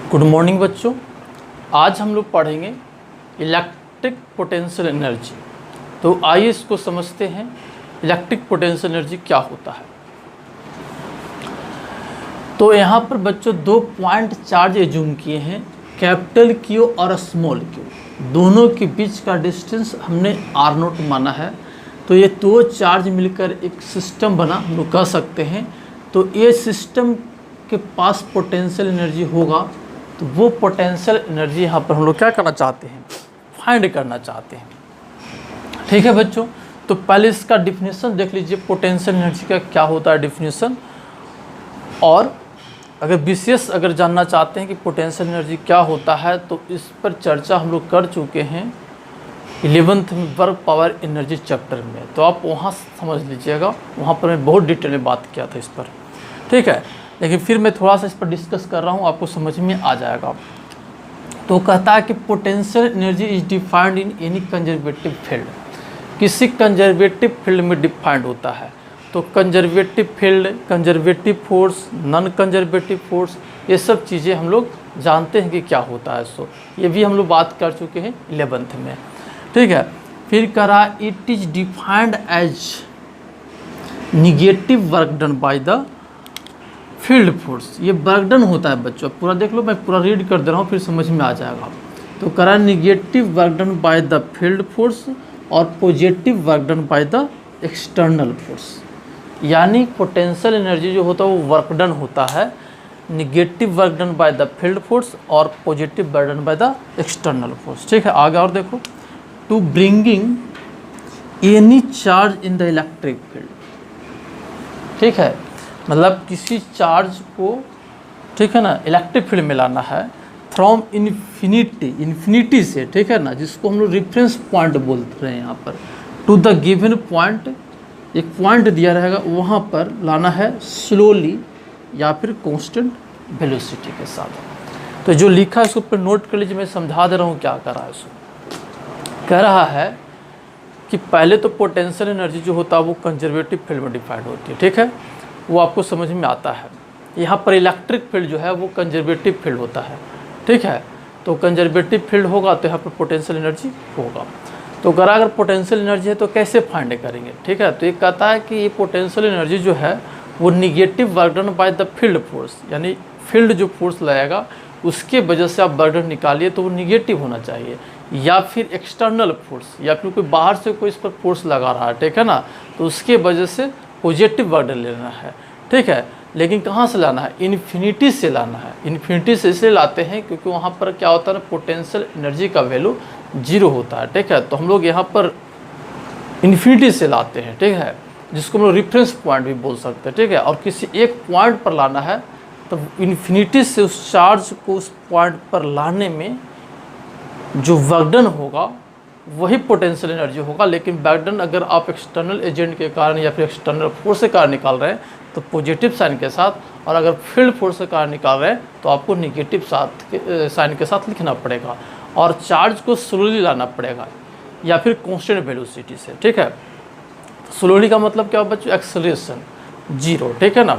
Good morning बच्चों, आज हम लोग पढ़ेंगे इलेक्ट्रिक पोटेंशियल एनर्जी। तो आइए इसको समझते हैं, इलेक्ट्रिक पोटेंशियल एनर्जी क्या होता है। तो यहाँ पर बच्चों दो पॉइंट चार्ज एज्यूम किए हैं, कैपिटल क्यू और स्मॉल क्यू, दोनों के बीच का डिस्टेंस हमने R0 माना है। तो ये दो चार्ज मिलकर एक सिस्टम बना, हम लोग कह सकते हैं। तो ये सिस्टम के पास पोटेंशियल एनर्जी होगा, तो वो पोटेंशियल एनर्जी यहाँ पर हम लोग क्या करना चाहते हैं, फाइंड करना चाहते हैं। ठीक है बच्चों, तो पहले इसका डिफिनीशन देख लीजिए, पोटेंशियल एनर्जी का क्या होता है डिफिनीशन। और अगर विशेष जानना चाहते हैं कि पोटेंशियल एनर्जी क्या होता है, तो इस पर चर्चा हम लोग कर चुके हैं 11th work power energy chapter में। तो आप वहाँ समझ लीजिएगा, वहाँ पर मैं बहुत डिटेल में बात किया था इस पर। ठीक है, लेकिन फिर मैं थोड़ा सा इस पर डिस्कस कर रहा हूँ, आपको समझ में आ जाएगा। तो कहता है कि potential energy is defined in any conservative field, किसी कंजर्वेटिव फील्ड में डिफाइंड होता है। तो conservative field, conservative force, non conservative force, ये सब चीज़ें हम लोग जानते हैं कि क्या होता है। सो ये भी हम लोग बात कर चुके हैं 11th में। ठीक है, फिर करा it is defined as negative work done by the field force. ये वर्क डन होता है बच्चों, पूरा देख लो, मैं पूरा रीड कर दे रहा हूँ, फिर समझ में आ जाएगा। तो करा negative work done by the field force और positive work done by the external force. यानी पोटेंशियल एनर्जी जो होता है वो वर्क डन होता है, negative work done by the field force और positive work done by the external force. ठीक है, आगे और देखो, to bringing any charge in the electric field. ठीक है, मतलब किसी चार्ज को, ठीक है ना, इलेक्ट्रिक फील्ड में लाना है फ्रॉम इन्फिनिटी से, ठीक है ना, जिसको हम लोग रेफरेंस पॉइंट बोलते रहे हैं यहाँ पर, टू द गिवन पॉइंट, एक पॉइंट दिया रहेगा, वहाँ पर लाना है स्लोली या फिर कांस्टेंट वेलोसिटी के साथ। तो जो लिखा है उसको ऊपर नोट कर लीजिए, मैं समझा दे रहा हूँ क्या कर रहा है। इसको कह रहा है कि पहले तो पोटेंशियल एनर्जी जो होता है वो कंजर्वेटिव फील्ड में डिफाइंड होती है। ठीक है, वो आपको समझ में आता है। यहाँ पर इलेक्ट्रिक फील्ड जो है वो कंजर्वेटिव फील्ड होता है। ठीक है, तो कंजर्वेटिव फील्ड होगा तो यहाँ पर पोटेंशियल एनर्जी होगा। तो अगर पोटेंशियल एनर्जी है तो कैसे फाइंड करेंगे। ठीक है, तो ये कहता है कि ये पोटेंशियल एनर्जी जो है वो negative work done by the field force, यानी फील्ड जो फोर्स लगाएगा उसके वजह से आप वर्क डन निकालिए तो वो निगेटिव होना चाहिए, या फिर एक्सटर्नल फोर्स, या फिर कोई बाहर से कोई इस पर फोर्स लगा रहा है, ठीक है ना, तो उसके वजह से पॉजिटिव वर्क डन लेना है। ठीक है, लेकिन कहाँ से लाना है, इन्फिनिटी से लाना है। इन्फिनिटी से इसलिए लाते हैं क्योंकि वहाँ पर क्या होता है ना, पोटेंशियल एनर्जी का वैल्यू 0 होता है। ठीक है, तो हम लोग यहाँ पर इन्फिनिटी से लाते हैं। ठीक है, जिसको हम लोग रेफरेंस पॉइंट भी बोल सकते हैं। ठीक है, और किसी एक पॉइंट पर लाना है तो इन्फिनिटी से उस चार्ज को उस पॉइंट पर लाने में जो वर्क डन होगा वही पोटेंशियल एनर्जी होगा। लेकिन वर्क डन अगर आप एक्सटर्नल एजेंट के कारण या फिर एक्सटर्नल फोर्स के कारण निकाल रहे हैं तो पॉजिटिव साइन के साथ, और अगर फील्ड फोर्स के कारण निकाल रहे हैं तो आपको निगेटिव साइन के साथ लिखना पड़ेगा, और चार्ज को स्लोली लाना पड़ेगा या फिर कांस्टेंट वेलोसिटी से। ठीक है, स्लोली का मतलब क्या बच्चों, एक्सेलरेशन 0। ठीक है ना,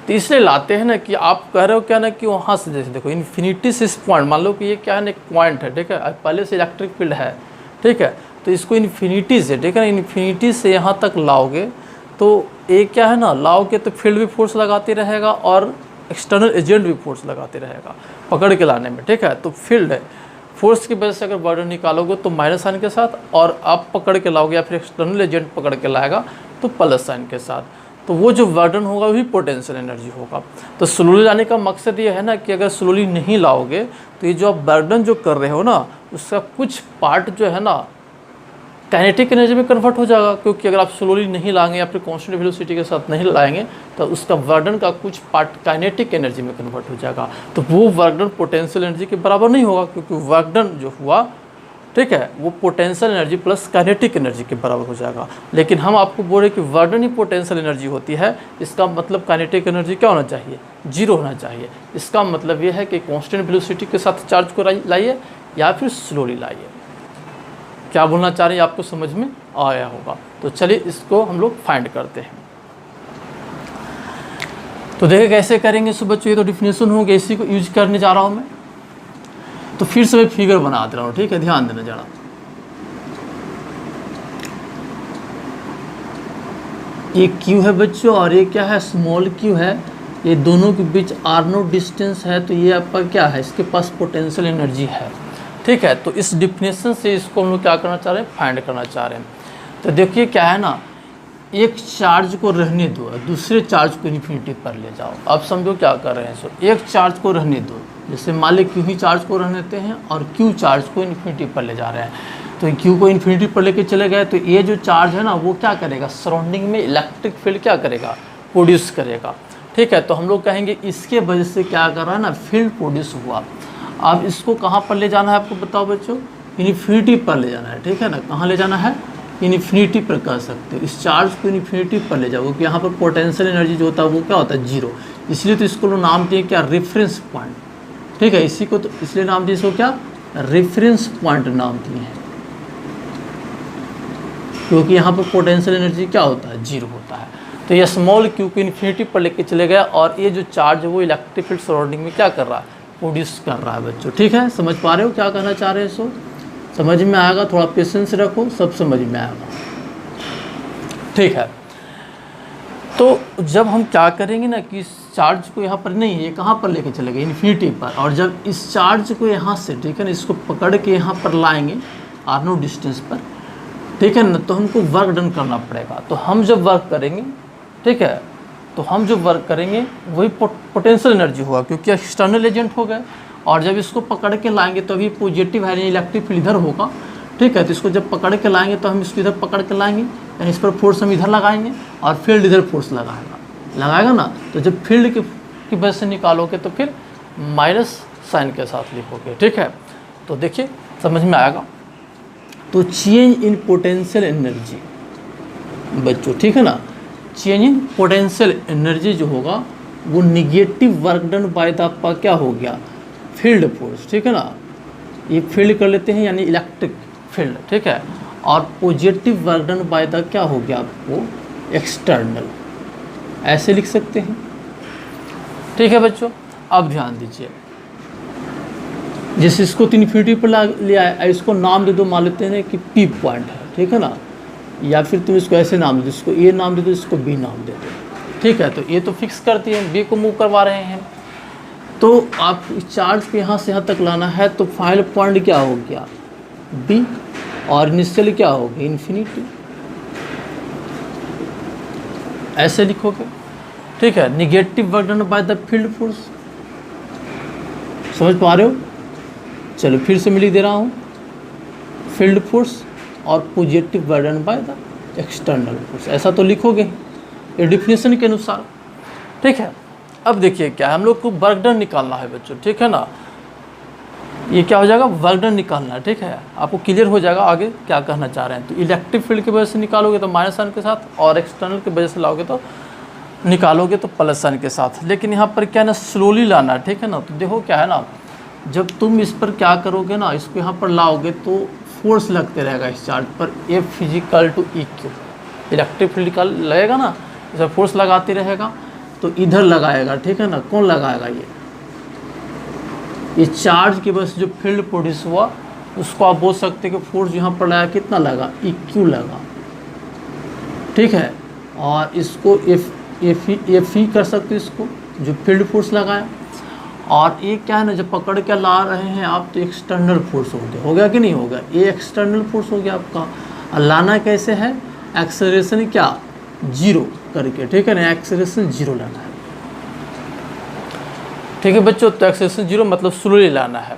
तो इसलिए लाते हैं ना कि आप कह रहे हो क्या ना कि वहाँ से जैसे देखो इन्फिनिटी से इस पॉइंट, मान लो कि ये क्या है ना, एक पॉइंट है। ठीक है, पहले से इलेक्ट्रिक फील्ड है। ठीक है, तो इसको इन्फिनिटी से, ठीक है ना, इन्फिनिटी से यहाँ तक लाओगे तो एक क्या है ना, लाओगे तो फील्ड भी फोर्स लगाते रहेगा और एक्सटर्नल एजेंट भी फोर्स लगाते रहेगा पकड़ के लाने में। ठीक है, तो फील्ड है, फोर्स की वजह से अगर वर्क डन निकालोगे तो माइनस साइन के साथ, और आप पकड़ के लाओगे या फिर एक्सटर्नल एजेंट पकड़ के लाएगा तो प्लस साइन के साथ, तो वो जो वर्क डन होगा वही पोटेंशियल एनर्जी होगा। तो स्लोली लाने का मकसद ये है ना कि अगर स्लोली नहीं लाओगे तो ये जो आप वर्क डन जो कर रहे हो ना, उसका कुछ पार्ट जो है ना काइनेटिक एनर्जी में कन्वर्ट हो जाएगा, क्योंकि अगर आप स्लोली नहीं लाएंगे या फिर कांस्टेंट वेलोसिटी के साथ नहीं लाएंगे तो उसका वर्क डन का कुछ पार्ट काइनेटिक एनर्जी में कन्वर्ट हो जाएगा। तो वो वर्क डन पोटेंशियल एनर्जी के बराबर नहीं होगा, क्योंकि वर्क डन जो हुआ, ठीक है, वो potential energy plus kinetic energy के बराबर हो जाएगा। लेकिन हम आपको बोल रहे कि वर्क डन ही पोटेंशियल एनर्जी होती है, इसका मतलब काइनेटिक एनर्जी क्या होना चाहिए, 0 होना चाहिए। इसका मतलब ये है कि कांस्टेंट वेलोसिटी के साथ चार्ज को लाइए या फिर स्लोली लाइए। क्या बोलना चाह रहे हैं आपको समझ में आया होगा। तो चलिए इसको हम लोग फाइंड करते हैं। तो देखिए कैसे करेंगे सो बच्चों, ये तो डिफिनेशन हो गया, इसी को यूज करने जा रहा हूँ मैं। तो फिर से मैं फिगर बना दे रहा हूँ, ठीक है, ध्यान देना जरा। ये क्यू है बच्चों और ये क्या है, स्मॉल क्यू है। ये दोनों के बीच r0 डिस्टेंस है, तो ये आपका क्या है, इसके पास पोटेंशियल एनर्जी है, ठीक है। तो इस डिफिनेशन से इसको हम लोग क्या करना चाह रहे हैं, फाइंड करना चाह रहे हैं। तो देखिए क्या है ना, एक चार्ज को रहने दो, दूसरे चार्ज को इन्फिनिटी पर ले जाओ। अब समझो क्या कर रहे हैं। सो एक चार्ज को रहने दो, जैसे मान ली क्यू ही चार्ज को रहने देते हैं और क्यू चार्ज को इन्फिनिटी पर ले जा रहे हैं। तो क्यू को इन्फिनिटी पर लेके चले गए, तो ये जो चार्ज है ना वो क्या करेगा, सराउंडिंग में इलेक्ट्रिक फील्ड क्या करेगा, प्रोड्यूस करेगा, ठीक है। तो हम लोग कहेंगे इसके वजह से क्या कर रहा है ना, फील्ड प्रोड्यूस हुआ। अब इसको कहाँ पर ले जाना है आपको बताओ बच्चों, इन्फिनिटी पर ले जाना है, ठीक है ना। कहाँ ले जाना है, इन्फिनिटी पर कर सकते हो। इस चार्ज को इन्फिनिटी पर ले जाओ, क्योंकि यहाँ पर पोटेंशियल एनर्जी जो होता है वो क्या होता है, जीरो। इसलिए तो इसको लोग नाम दिए क्या, रेफरेंस पॉइंट, ठीक है। इसी को तो इसलिए नाम दिए इसको क्या, रेफरेंस पॉइंट नाम दिए हैं, क्योंकि यहाँ पर पोटेंशियल एनर्जी क्या होता है, जीरो होता है। तो ये स्मॉल क्यू को इन्फिनिटी पर लेके चले गया और ये जो चार्ज है वो इलेक्ट्रिक फील्ड सराउंडिंग में क्या कर रहा है, प्रोड्यूस कर रहा है बच्चों, ठीक है। समझ पा रहे हो क्या कहना चाह रहे हैं। सो समझ में आएगा, थोड़ा पेशेंस रखो, सब समझ में आएगा, ठीक है। तो जब हम क्या करेंगे ना कि इस चार्ज को यहाँ पर नहीं, ये कहाँ पर लेके चले गए, इन्फिनिटी पर। और जब इस चार्ज को यहाँ से, ठीक है ना, इसको पकड़ के यहाँ पर लाएंगे r0 डिस्टेंस पर, ठीक है ना, तो हमको वर्क डन करना पड़ेगा। तो हम जब वर्क करेंगे, ठीक है, तो हम जो वर्क करेंगे वही पोटेंशियल एनर्जी होगा, क्योंकि एक्सटर्नल एजेंट हो गए। और जब इसको पकड़ के लाएंगे तो अभी पॉजिटिव है, इलेक्ट्रिक फील्ड इधर होगा, ठीक है। तो इसको जब पकड़ के लाएंगे तो हम इसको इधर पकड़ के लाएंगे, यानी इस पर फोर्स हम इधर लगाएंगे और फील्ड इधर फोर्स लगाएगा ना। तो जब फील्ड की वजह से निकालोगे तो फिर माइनस साइन के साथ लिखोगे, ठीक है। तो देखिए समझ में आएगा। तो चेंज इन पोटेंशियल एनर्जी बच्चों, ठीक है ना, चेंज इन पोटेंशियल एनर्जी जो होगा वो negative work done by the आपका क्या हो गया, फील्ड फोर्स, ठीक है ना। ये फील्ड कर लेते हैं यानी इलेक्ट्रिक फील्ड, ठीक है। और positive work done by the क्या हो गया आपको, एक्सटर्नल, ऐसे लिख सकते हैं, ठीक है बच्चों। अब ध्यान दीजिए, जैसे इसको तो इन्फिनिटी पर ले आए, इसको नाम दे दो, मान लेते हैं कि पी पॉइंट है, ठीक है ना। या फिर तुम इसको ऐसे नाम दे दो, इसको ए नाम दे दो, इसको बी नाम दे दो, ठीक है। तो ये तो फिक्स करती है, बी को मूव करवा रहे हैं। तो आप इस चार्ज को यहाँ से यहाँ तक लाना है, तो फाइनल पॉइंट क्या हो गया, बी, और इनिशियल क्या हो गया, इन्फिनिटी, ऐसे लिखोगे, ठीक है। Negative work done by the field force, समझ पा रहे हो। चलो फिर से मैं लिख दे रहा हूँ, फील्ड फोर्स और positive work done by the external force, ऐसा तो लिखोगे ये डिफिनेशन के अनुसार, ठीक है। अब देखिए क्या है, हम लोग को वर्क डन निकालना है बच्चों, ठीक है ना। ये क्या हो जाएगा, वर्क डन निकालना है, ठीक है। आपको क्लियर हो जाएगा आगे क्या कहना चाह रहे हैं। तो इलेक्ट्रिक फील्ड की वजह से निकालोगे तो माइनस साइन के साथ, और एक्सटर्नल की वजह से लाओगे तो निकालोगे तो प्लस साइन के साथ। लेकिन यहाँ पर क्या है ना, स्लोली लाना है, ठीक है ना। तो देखो क्या है ना, जब तुम इस पर क्या करोगे ना, इसको यहाँ पर लाओगे तो फोर्स लगते रहेगा इस चार्ज पर, a physical to E Q, electric field का लगेगा ना, इसे फोर्स लगाते रहेगा। तो इधर लगाएगा, ठीक है ना, कौन लगाएगा, ये चार्ज की वजह से जो फील्ड प्रोड्यूस हुआ उसको आप बोल सकते हैं कि फोर्स यहाँ पर लगा, कितना लगा, ई क्यू लगा, ठीक है। और इसको एफ ई कर सकते हो, इसको जो फील्ड फोर्स लगाया। और ये क्या है ना, जब पकड़ के ला रहे हैं आप तो एक्सटर्नल फोर्स हो गया कि नहीं होगा, ये एक्सटर्नल फोर्स हो गया आपका। और लाना कैसे है, एक्सेलरेशन क्या, जीरो करके, ठीक है ना, एक्सेलरेशन जीरो लाना है, ठीक है बच्चों। तो एक्सेलरेशन जीरो मतलब स्लोली लाना है।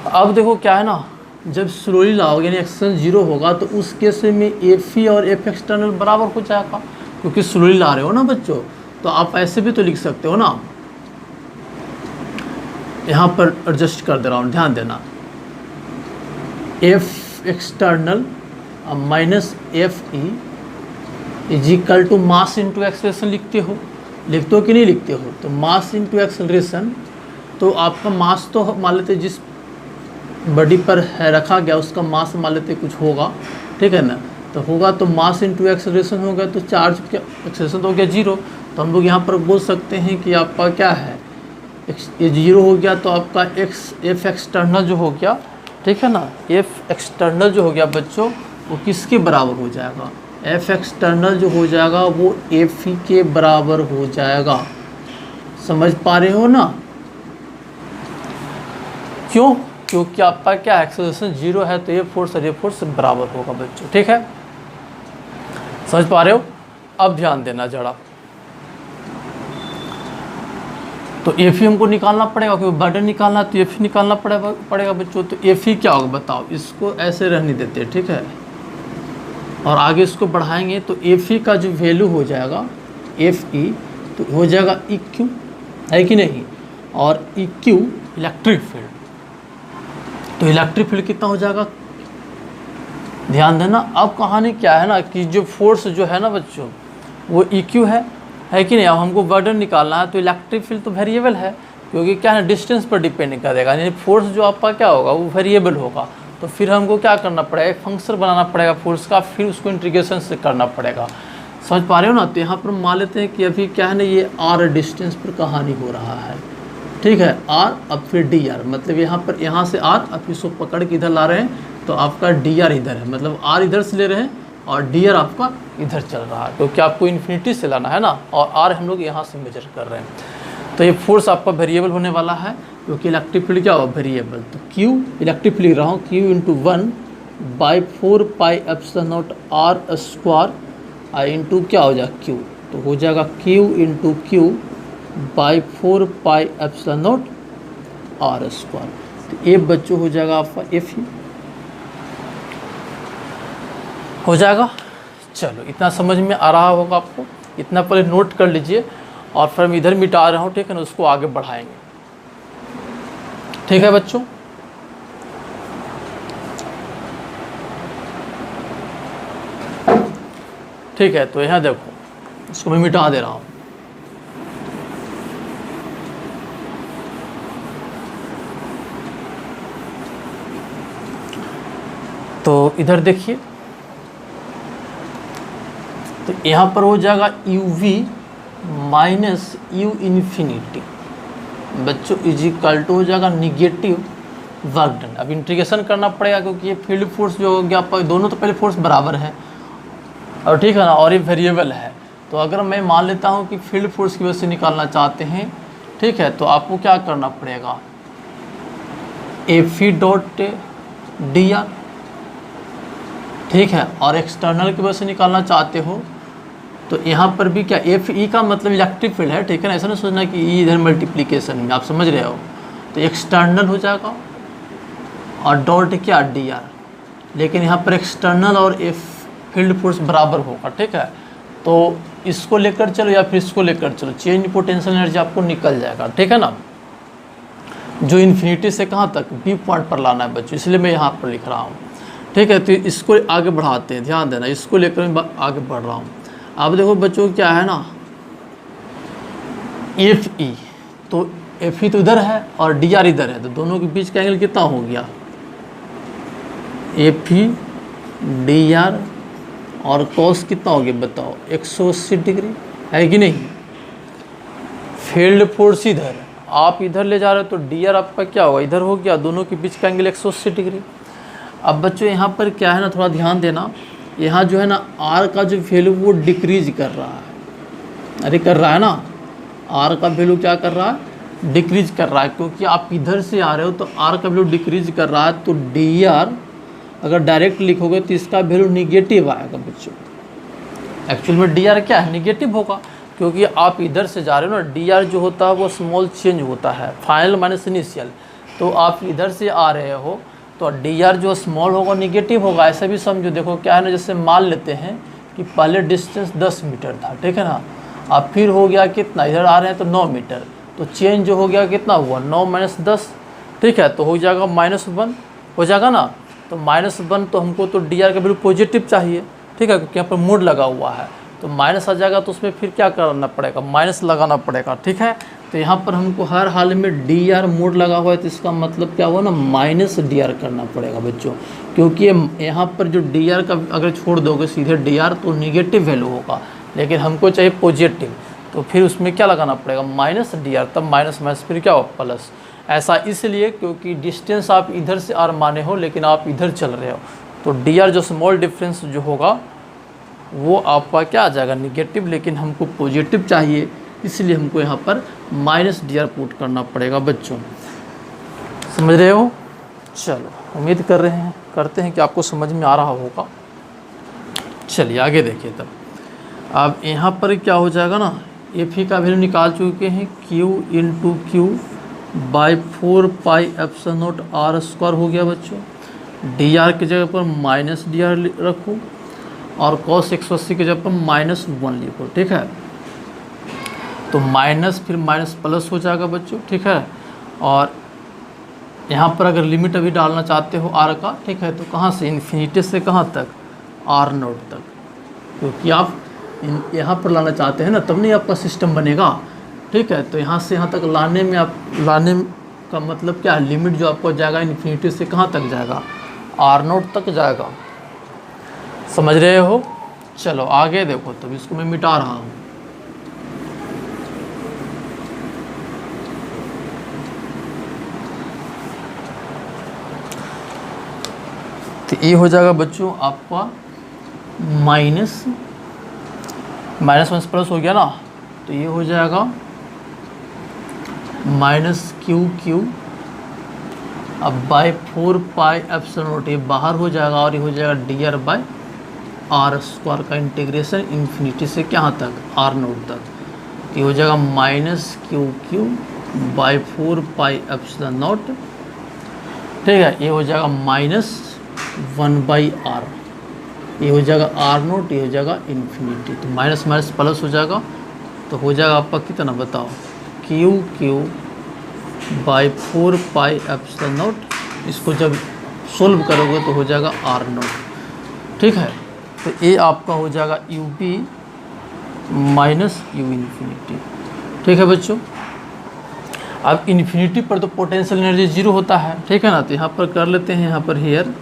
अब देखो क्या है ना, जब स्लोली लाओगे यानी एक्सेलरेशन जीरो होगा तो उस केस में एफ ई और एफ एक्सटर्नल बराबर हो जाएगा, क्योंकि स्लोली ला रहे हो ना बच्चों। तो आप ऐसे भी तो लिख सकते हो ना, यहाँ पर एडजस्ट कर दे रहा हूँ, ध्यान देना, F external minus F E is equal to mass into acceleration लिखते हो कि नहीं लिखते हो। तो मास इंटू एक्सेलरेशन, तो आपका मास तो मान लेते जिस बॉडी पर है रखा गया, उसका मास मान लेते कुछ होगा, ठीक है ना, तो होगा तो मास इंटू एक्सेलरेशन हो गया, तो चार्ज क्या एक्सेलरेशन तो हो गया 0। तो हम लोग यहाँ पर बोल सकते हैं कि आपका क्या है, ये 0 हो गया, तो आपका एफ एक्सटर्नल जो हो गया, ठीक है ना, एफ एक्सटर्नल जो हो गया बच्चों वो किसके बराबर हो जाएगा, एफ एक्सटर्नल जो हो जाएगा वो एफ ई के बराबर हो जाएगा। समझ पा रहे हो ना? क्यों? क्योंकि आपका क्या एक्सेलरेशन 0 है, तो ये फोर्स और ये फोर्स बराबर होगा बच्चों, ठीक है, समझ पा रहे हो? अब ध्यान देना जरा, तो एफ ही हमको निकालना पड़ेगा, क्योंकि बर्डन निकालना है तो एफ ही निकालना पड़ेगा बच्चों। तो एफ ही क्या होगा बताओ, इसको ऐसे रहने देते, ठीक है, और आगे इसको बढ़ाएंगे तो एफ ही का जो वैल्यू हो जाएगा एफ ई, तो हो जाएगा ई क्यू, है कि नहीं, और ई क्यू इलेक्ट्रिक फील्ड, तो इलेक्ट्रिक फील्ड कितना हो जाएगा, ध्यान देना। अब कहानी क्या है ना कि जो फोर्स जो है ना बच्चों वो ई क्यू है कि नहीं। अब हमको बर्डन निकालना है, तो इलेक्ट्रिक फील्ड तो वेरिएबल है, क्योंकि क्या है डिस्टेंस पर डिपेंड करेगा, यानी फोर्स जो आपका क्या होगा वो वेरिएबल होगा। तो फिर हमको क्या करना पड़ेगा, एक फंक्शन बनाना पड़ेगा फोर्स का, फिर उसको इंटीग्रेशन से करना पड़ेगा। समझ पा रहे हो ना? तो यहाँ पर मान लेते हैं कि अभी क्या है ना, ये आर डिस्टेंस पर कहानी हो रहा है, ठीक है, आर अब फिर डी आर, मतलब यहाँ से आर, अब इसको पकड़ के इधर ला रहे हैं, तो आपका डी आर इधर है, मतलब आर इधर से ले रहे हैं और डी आर आपका इधर चल रहा है, क्योंकि आपको इन्फिनिटी से लाना है ना, और आर हम लोग यहाँ से मेजर कर रहे हैं। तो ये फोर्स आपका वेरिएबल होने वाला है, क्योंकि इलेक्ट्रिक फील्ड क्या होगा वेरिएबल, तो क्यू इलेक्ट्रिक फील्ड लिख रहा हूँ, Q into 1/4 pi epsilon naught R square I into क्या हो जाएगा क्यू, तो हो जाएगा Q into Q by 4 pi epsilon naught R square. तो ये बच्चों हो जाएगा आपका एफ ही हो जाएगा। चलो इतना समझ में आ रहा होगा आपको, इतना पहले नोट कर लीजिए, और फिर मैं इधर मिटा रहा हूँ, ठीक है ना, उसको आगे बढ़ाएंगे, ठीक है बच्चों। ठीक है, तो यहाँ देखो, इसको मैं मिटा दे रहा हूँ। तो इधर देखिए, तो यहाँ पर हो जाएगा U V minus U infinity बच्चों इज इक्वल टू हो जाएगा निगेटिव वर्क डन। अब इंटीग्रेशन करना पड़ेगा, क्योंकि ये फील्ड फोर्स जो हो गया आपका, दोनों तो पहले फोर्स बराबर है, और ठीक है ना, और ये वेरिएबल है। तो अगर मैं मान लेता हूँ कि फील्ड फोर्स की वजह से निकालना चाहते हैं, ठीक है, तो आपको क्या करना पड़ेगा, F E dot D R, ठीक है, और एक्सटर्नल की वजह से निकालना चाहते हो तो यहाँ पर भी क्या एफ ई का मतलब इलेक्ट्रिक फील्ड है, ठीक है ना, ऐसा नहीं सोचना कि ई इधर मल्टीप्लिकेशन में, आप समझ रहे हो, तो एक्सटर्नल हो जाएगा और डॉट क्या डी आर, लेकिन यहाँ पर एक्सटर्नल और एफ फील्ड फोर्स बराबर होगा, ठीक है। तो इसको लेकर चलो या फिर इसको लेकर चलो, चेंज पोटेंशियल एनर्जी आपको निकल जाएगा, ठीक है ना, जो इन्फिनिटी से कहाँ तक बी पॉइंट पर लाना है बच्चों, इसलिए मैं यहाँ पर लिख रहा हूँ, ठीक है। तो इसको आगे बढ़ाते हैं, ध्यान देना, इसको लेकर मैं आगे बढ़ रहा हूँ। अब देखो बच्चों क्या है ना, एफ ई, तो एफ ई तो इधर है और डी आर इधर है, तो दोनों के बीच का एंगल कितना हो गया, एफ ई डी आर और कॉस कितना हो गया बताओ, 180 डिग्री, है कि नहीं। फील्ड फोर्स इधर, आप इधर ले जा रहे हो, तो डी आर आपका क्या होगा, इधर हो गया, दोनों के बीच का एंगल 180 डिग्री। अब बच्चों यहाँ पर क्या है ना, थोड़ा ध्यान देना, यहाँ जो है ना आर का जो वैल्यू वो डिक्रीज कर रहा है, अरे कर रहा है ना, आर का वैल्यू क्या कर रहा है, डिक्रीज कर रहा है, क्योंकि आप इधर से आ रहे हो तो आर का वैल्यू डिक्रीज कर रहा है। तो डी आर अगर डायरेक्ट लिखोगे तो इसका वैल्यू निगेटिव आएगा बच्चों, एक्चुअल में डी आर क्या है, निगेटिव होगा, क्योंकि आप इधर से जा रहे हो ना, डी आर जो होता है वो स्मॉल चेंज होता है, फाइनल माइनस इनिशियल, तो आप इधर से आ रहे हो तो डी आर जो स्मॉल होगा निगेटिव होगा, ऐसा भी समझो। देखो क्या है ना, जैसे मान लेते हैं कि पहले डिस्टेंस 10 मीटर था, ठीक है ना, अब फिर हो गया कितना, इधर आ रहे हैं तो 9 मीटर, तो चेंज जो हो गया कितना हुआ, 9 माइनस 10, ठीक है, तो हो जाएगा -1 हो जाएगा ना। तो -1 तो हमको तो डी आर का वैल्यू पॉजिटिव चाहिए, ठीक है, क्योंकि यहाँ पर मोड लगा हुआ है, तो माइनस आ जाएगा, तो उसमें फिर क्या करना पड़ेगा, माइनस लगाना पड़ेगा, ठीक है। तो यहाँ पर हमको हर हाल में डी आर मोड लगा हुआ है, तो इसका मतलब क्या हुआ ना, माइनस डी आर करना पड़ेगा बच्चों, क्योंकि यहाँ पर जो डी आर का अगर छोड़ दोगे सीधे डी आर तो निगेटिव वैल्यू होगा, लेकिन हमको चाहिए पॉजिटिव, तो फिर उसमें क्या लगाना पड़ेगा, माइनस डी आर, तब माइनस माइनस फिर क्या हो, प्लस। ऐसा इसलिए क्योंकि डिस्टेंस आप इधर से आर माने हो लेकिन आप इधर चल रहे हो, तो डी आर जो स्मॉल डिफरेंस जो होगा वो आपका क्या आ जाएगा, निगेटिव, लेकिन हमको पॉजिटिव चाहिए, इसलिए हमको यहाँ पर माइनस डी आर पुट करना पड़ेगा बच्चों, समझ रहे हो। चलो उम्मीद करते हैं कि आपको समझ में आ रहा होगा। चलिए आगे देखिए। तब अब यहाँ पर क्या हो जाएगा ना, एफ ई का वैल्यू निकाल चुके हैं, Q into Q by 4 pi epsilon naught R square हो गया बच्चों। डी आर की जगह पर माइनस डी आर रखो और कॉस 180 की जगह पर -1 लिखो, ठीक है। तो माइनस फिर माइनस प्लस हो जाएगा बच्चों, ठीक है। और यहाँ पर अगर लिमिट अभी डालना चाहते हो आर का, ठीक है, तो कहाँ से, इन्फिनिटी से कहाँ तक, आर नोट तक, क्योंकि आप यहाँ पर लाना चाहते हैं ना, तब नहीं आपका सिस्टम बनेगा, ठीक है। तो यहाँ से यहाँ तक लाने का मतलब क्या है, लिमिट जो आपको जाएगा इन्फिनिटी से कहाँ तक जाएगा, आर नोट तक जाएगा, समझ रहे हो। चलो आगे देखो। तो इसको मैं मिटा रहा हूँ। तो ये हो जाएगा बच्चों आपका माइनस प्लस हो गया ना, तो ये हो जाएगा माइनस क्यू अब बाई 4 पाई एप्सिलॉन नॉट, ये बाहर हो जाएगा और ये हो जाएगा D R by R square का इंटीग्रेशन इन्फिनिटी से कहाँ तक, आर नोट तक। ये हो जाएगा minus Q by 4 pi epsilon naught, ठीक है। ये हो जाएगा -1 बाई आर, ये हो जाएगा आर नोट, ये हो जाएगा इन्फिनिटी। तो माइनस माइनस प्लस हो जाएगा, तो हो जाएगा आपका कितना बताओ, Q by 4 pi epsilon not. इसको जब सोल्व करोगे तो हो जाएगा आर नोट, ठीक है। तो ये आपका हो जाएगा U B minus U infinity, ठीक है बच्चों। अब इन्फिनिटी पर तो पोटेंशियल एनर्जी 0 होता है, ठीक है ना। तो यहाँ पर कर लेते हैं, यहाँ पर हेयर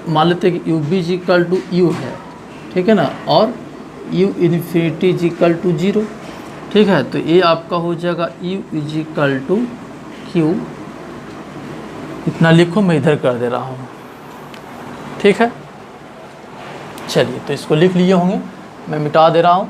मान लेते हैं कि U B equal to U है, ठीक है ना, और यू इन्फिनिटी इक्वल टू 0, ठीक है। तो ये आपका हो जाएगा यू इक्वल टू क्यू, इतना लिखो, मैं इधर कर दे रहा हूँ, ठीक है। चलिए तो इसको लिख लिए होंगे, मैं मिटा दे रहा हूँ।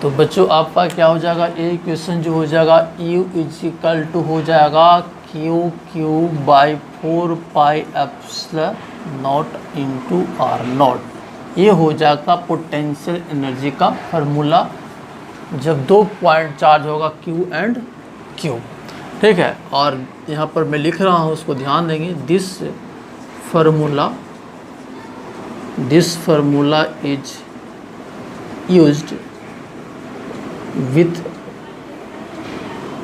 तो बच्चों आपका क्या हो जाएगा, ये इक्वेशन जो हो जाएगा u इक्वल टू हो जाएगा Q by 4 pi epsilon naught into R naught. ये हो जाएगा पोटेंशियल एनर्जी का फार्मूला जब 2 पॉइंट चार्ज होगा Q एंड Q, ठीक है। और यहाँ पर मैं लिख रहा हूँ, उसको ध्यान देंगे, this formula is used with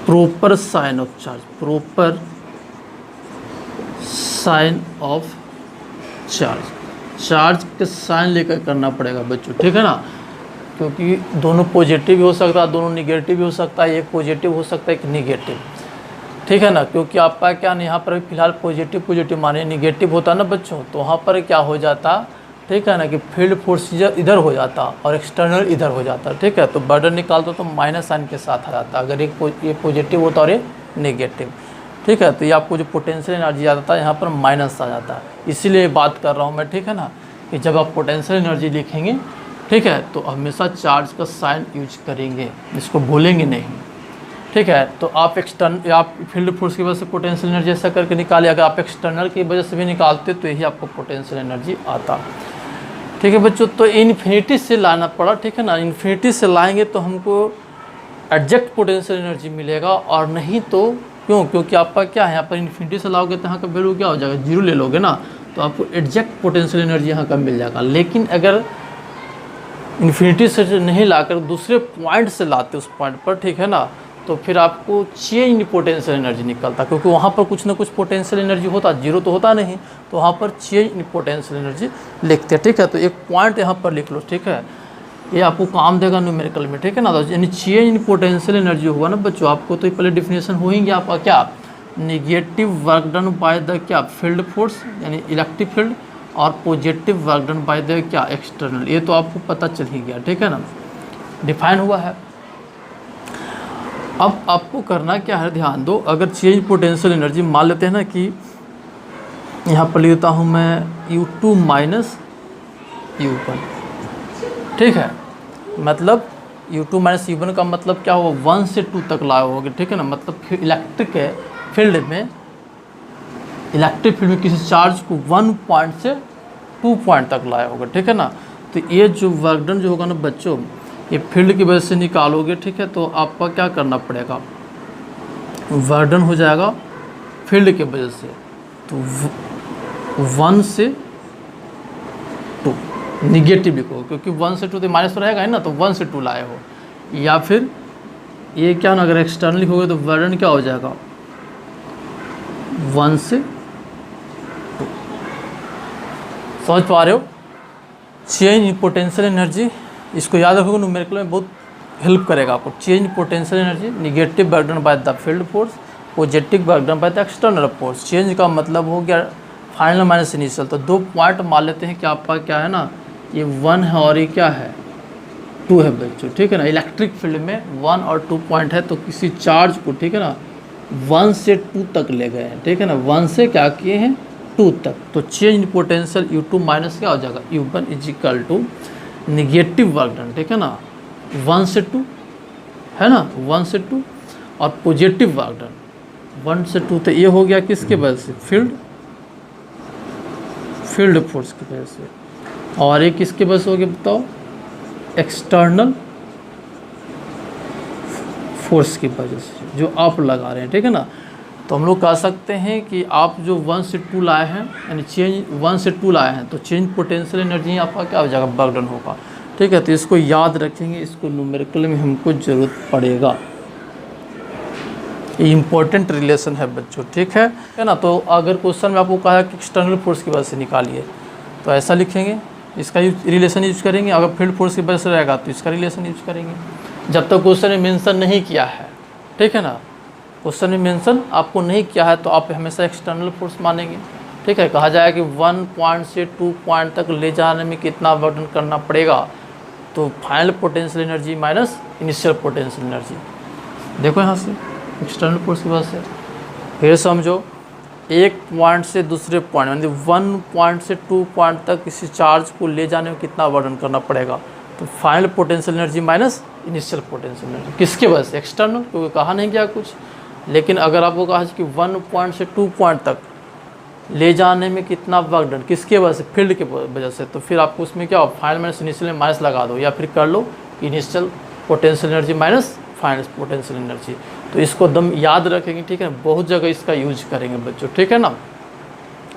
proper sign of charge के साइन लेकर करना पड़ेगा बच्चों, ठीक है ना, क्योंकि दोनों पॉजिटिव भी हो सकता है, दोनों निगेटिव भी हो सकता है, एक पॉजिटिव हो सकता है, एक निगेटिव, ठीक है ना। क्योंकि आपका क्या नहीं, यहाँ पर फिलहाल पॉजिटिव माने निगेटिव होता ना बच्चों, तो वहाँ पर क्या हो जाता, ठीक है ना, कि फील्ड फोर्स इधर हो जाता और एक्सटर्नल इधर हो जाता, ठीक है। तो बर्डन निकालता तो माइनस साइन के साथ आ जाता, अगर ये पॉजिटिव होता और ये नेगेटिव, ठीक है। तो ये आपको जो पोटेंशियल एनर्जी आता था यहाँ पर माइनस आ जाता है, इसीलिए बात कर रहा हूँ मैं, ठीक है ना, कि जब आप पोटेंशियल एनर्जी लिखेंगे, ठीक है, तो हमेशा चार्ज का साइन यूज करेंगे, इसको भूलेंगे नहीं, ठीक है। तो आप फील्ड फोर्स की वजह से पोटेंशियल एनर्जी ऐसा करके निकाले, अगर आप एक्सटर्नल की वजह से भी निकालते तो यही आपको पोटेंशियल एनर्जी आता, ठीक है बच्चों। तो इन्फिनिटी से लाना पड़ा, ठीक है ना, इन्फिनिटी से लाएंगे तो हमको एग्जैक्ट पोटेंशियल एनर्जी मिलेगा, और नहीं तो क्योंकि आपका क्या है, यहाँ पर इन्फिनिटी से लाओगे तो यहाँ का वैल्यू क्या हो जाएगा, 0 ले लोगे ना, तो आपको एग्जैक्ट पोटेंशियल एनर्जी यहाँ का मिल जाएगा। लेकिन अगर इन्फिनिटी से नहीं लाकर दूसरे पॉइंट से लाते उस पॉइंट पर, ठीक है ना, तो फिर आपको चेंज इन पोटेंशियल एनर्जी निकलता, क्योंकि वहाँ पर कुछ ना कुछ पोटेंशियल एनर्जी होता, जीरो तो होता नहीं, तो वहाँ पर चेंज इन पोटेंशियल एनर्जी लिखते हैं। ठीक है, तो एक पॉइंट यहाँ पर लिख लो। ठीक है, ये आपको काम देगा न्यूमेरिकल में। ठीक है ना, तो यानी चेंज इन पोटेंशियल एनर्जी हुआ ना बच्चों, आपको तो पहले डिफिनेशन हो ही गया आपका क्या, negative work done by the क्या फील्ड फोर्स यानी इलेक्ट्रिक फील्ड, और positive work done by the क्या एक्सटर्नल, ये तो आपको पता चल ही गया। ठीक है ना, डिफाइन हुआ है। अब आपको करना क्या है, ध्यान दो। अगर चेंज पोटेंशियल एनर्जी मान लेते हैं ना कि यहाँ पर लेता हूँ मैं U2 माइनस U1। ठीक है, मतलब U2 माइनस U1 का मतलब क्या होगा, 1 से 2 तक लाए होगे। ठीक है ना, मतलब इलेक्ट्रिक फील्ड में किसी चार्ज को 1 पॉइंट से 2 पॉइंट तक लाया होगा। ठीक है ना, तो ये जो वर्क डन जो होगा ना बच्चों, ये फील्ड की वजह से निकालोगे। ठीक है, तो आपका क्या करना पड़ेगा, वर्क डन हो जाएगा फील्ड की वजह से, तो 1 से 2 निगेटिव लिखो, क्योंकि 1 से 2 तो माइनस तो रहेगा ही ना, तो 1 से 2 लाए हो। या फिर ये क्या ना, अगर एक्सटर्नल लिखोगे तो वर्क डन क्या हो जाएगा, 1 से 2। समझ पा रहे हो, चेंज इन पोटेंशियल एनर्जी, इसको याद रखोगे, न्यूमेरिकल में बहुत हेल्प करेगा आपको। Change potential energy, negative work done by the field force, positive work done by the external force. Change का मतलब हो गया फाइनल माइनस इनिशियल, तो 2 पॉइंट मान लेते हैं कि आपका क्या है ना, ये 1 है और ये क्या है 2 है बच्चों। ठीक है ना, इलेक्ट्रिक फील्ड में 1 और 2 पॉइंट है, तो किसी चार्ज को, ठीक है ना, 1 से 2 तक ले गए हैं। ठीक है ना, 1 से क्या किए हैं 2 तक, तो change in potential U2 minus क्या हो जाएगा, U1 is equal to negative work done. ठीक है ना, 1 से 2 है ना, 1 से 2, और पॉजिटिव वर्क डन 1 से 2, तो ये हो गया किसके वजह से, फील्ड फोर्स की वजह से। और ये किसके वजह से हो गया बताओ, एक्सटर्नल फोर्स की वजह से जो आप लगा रहे हैं। ठीक है ना, तो हम लोग कह सकते हैं कि आप जो 1 से 2 लाए हैं, यानी चेंज 1 से 2 लाए हैं, तो चेंज पोटेंशियल एनर्जी आपका क्या हो जाएगा, वर्क डन होगा। ठीक है, तो इसको याद रखेंगे, इसको न्यूमेरिकल में हमको ज़रूरत पड़ेगा। ये इम्पोर्टेंट रिलेशन है बच्चों। ठीक है ना, तो अगर क्वेश्चन में आपको कहा है कि एक्सटर्नल फोर्स की वजह से निकालिए, तो ऐसा लिखेंगे, इसका रिलेशन यूज करेंगे। अगर फील्ड फोर्स की वजह से रहेगा तो इसका रिलेशन यूज करेंगे, जब तक क्वेश्चन में मेंशन नहीं किया है। ठीक है ना, क्वेश्चन में मेंशन आपको नहीं किया है तो आप हमेशा एक्सटर्नल फोर्स मानेंगे। ठीक है, कहा जाएगा कि 1 पॉइंट से 2 पॉइंट तक ले जाने में कितना वर्क डन करना पड़ेगा, तो final potential energy minus initial potential energy. देखो यहाँ से एक्सटर्नल फोर्स की वजह से, फिर समझो, एक पॉइंट से दूसरे पॉइंट, मतलब 1 पॉइंट से 2 पॉइंट तक किसी चार्ज को ले जाने में कितना वर्क डन करना पड़ेगा, तो final potential energy minus initial potential energy. किसके वजह से, एक्सटर्नल, क्योंकि कहा नहीं गया कुछ। लेकिन अगर आपको कहा कि 1 पॉइंट से 2 पॉइंट तक ले जाने में कितना वर्क डन, किसके वजह से, फील्ड के वजह से, तो फिर आपको उसमें क्या हो, फाइनल माइनस इनिशियल में माइनस लगा दो, या फिर कर लो initial potential energy minus final potential energy. तो इसको दम याद रखेंगे। ठीक है, बहुत जगह इसका यूज करेंगे बच्चों। ठीक है ना,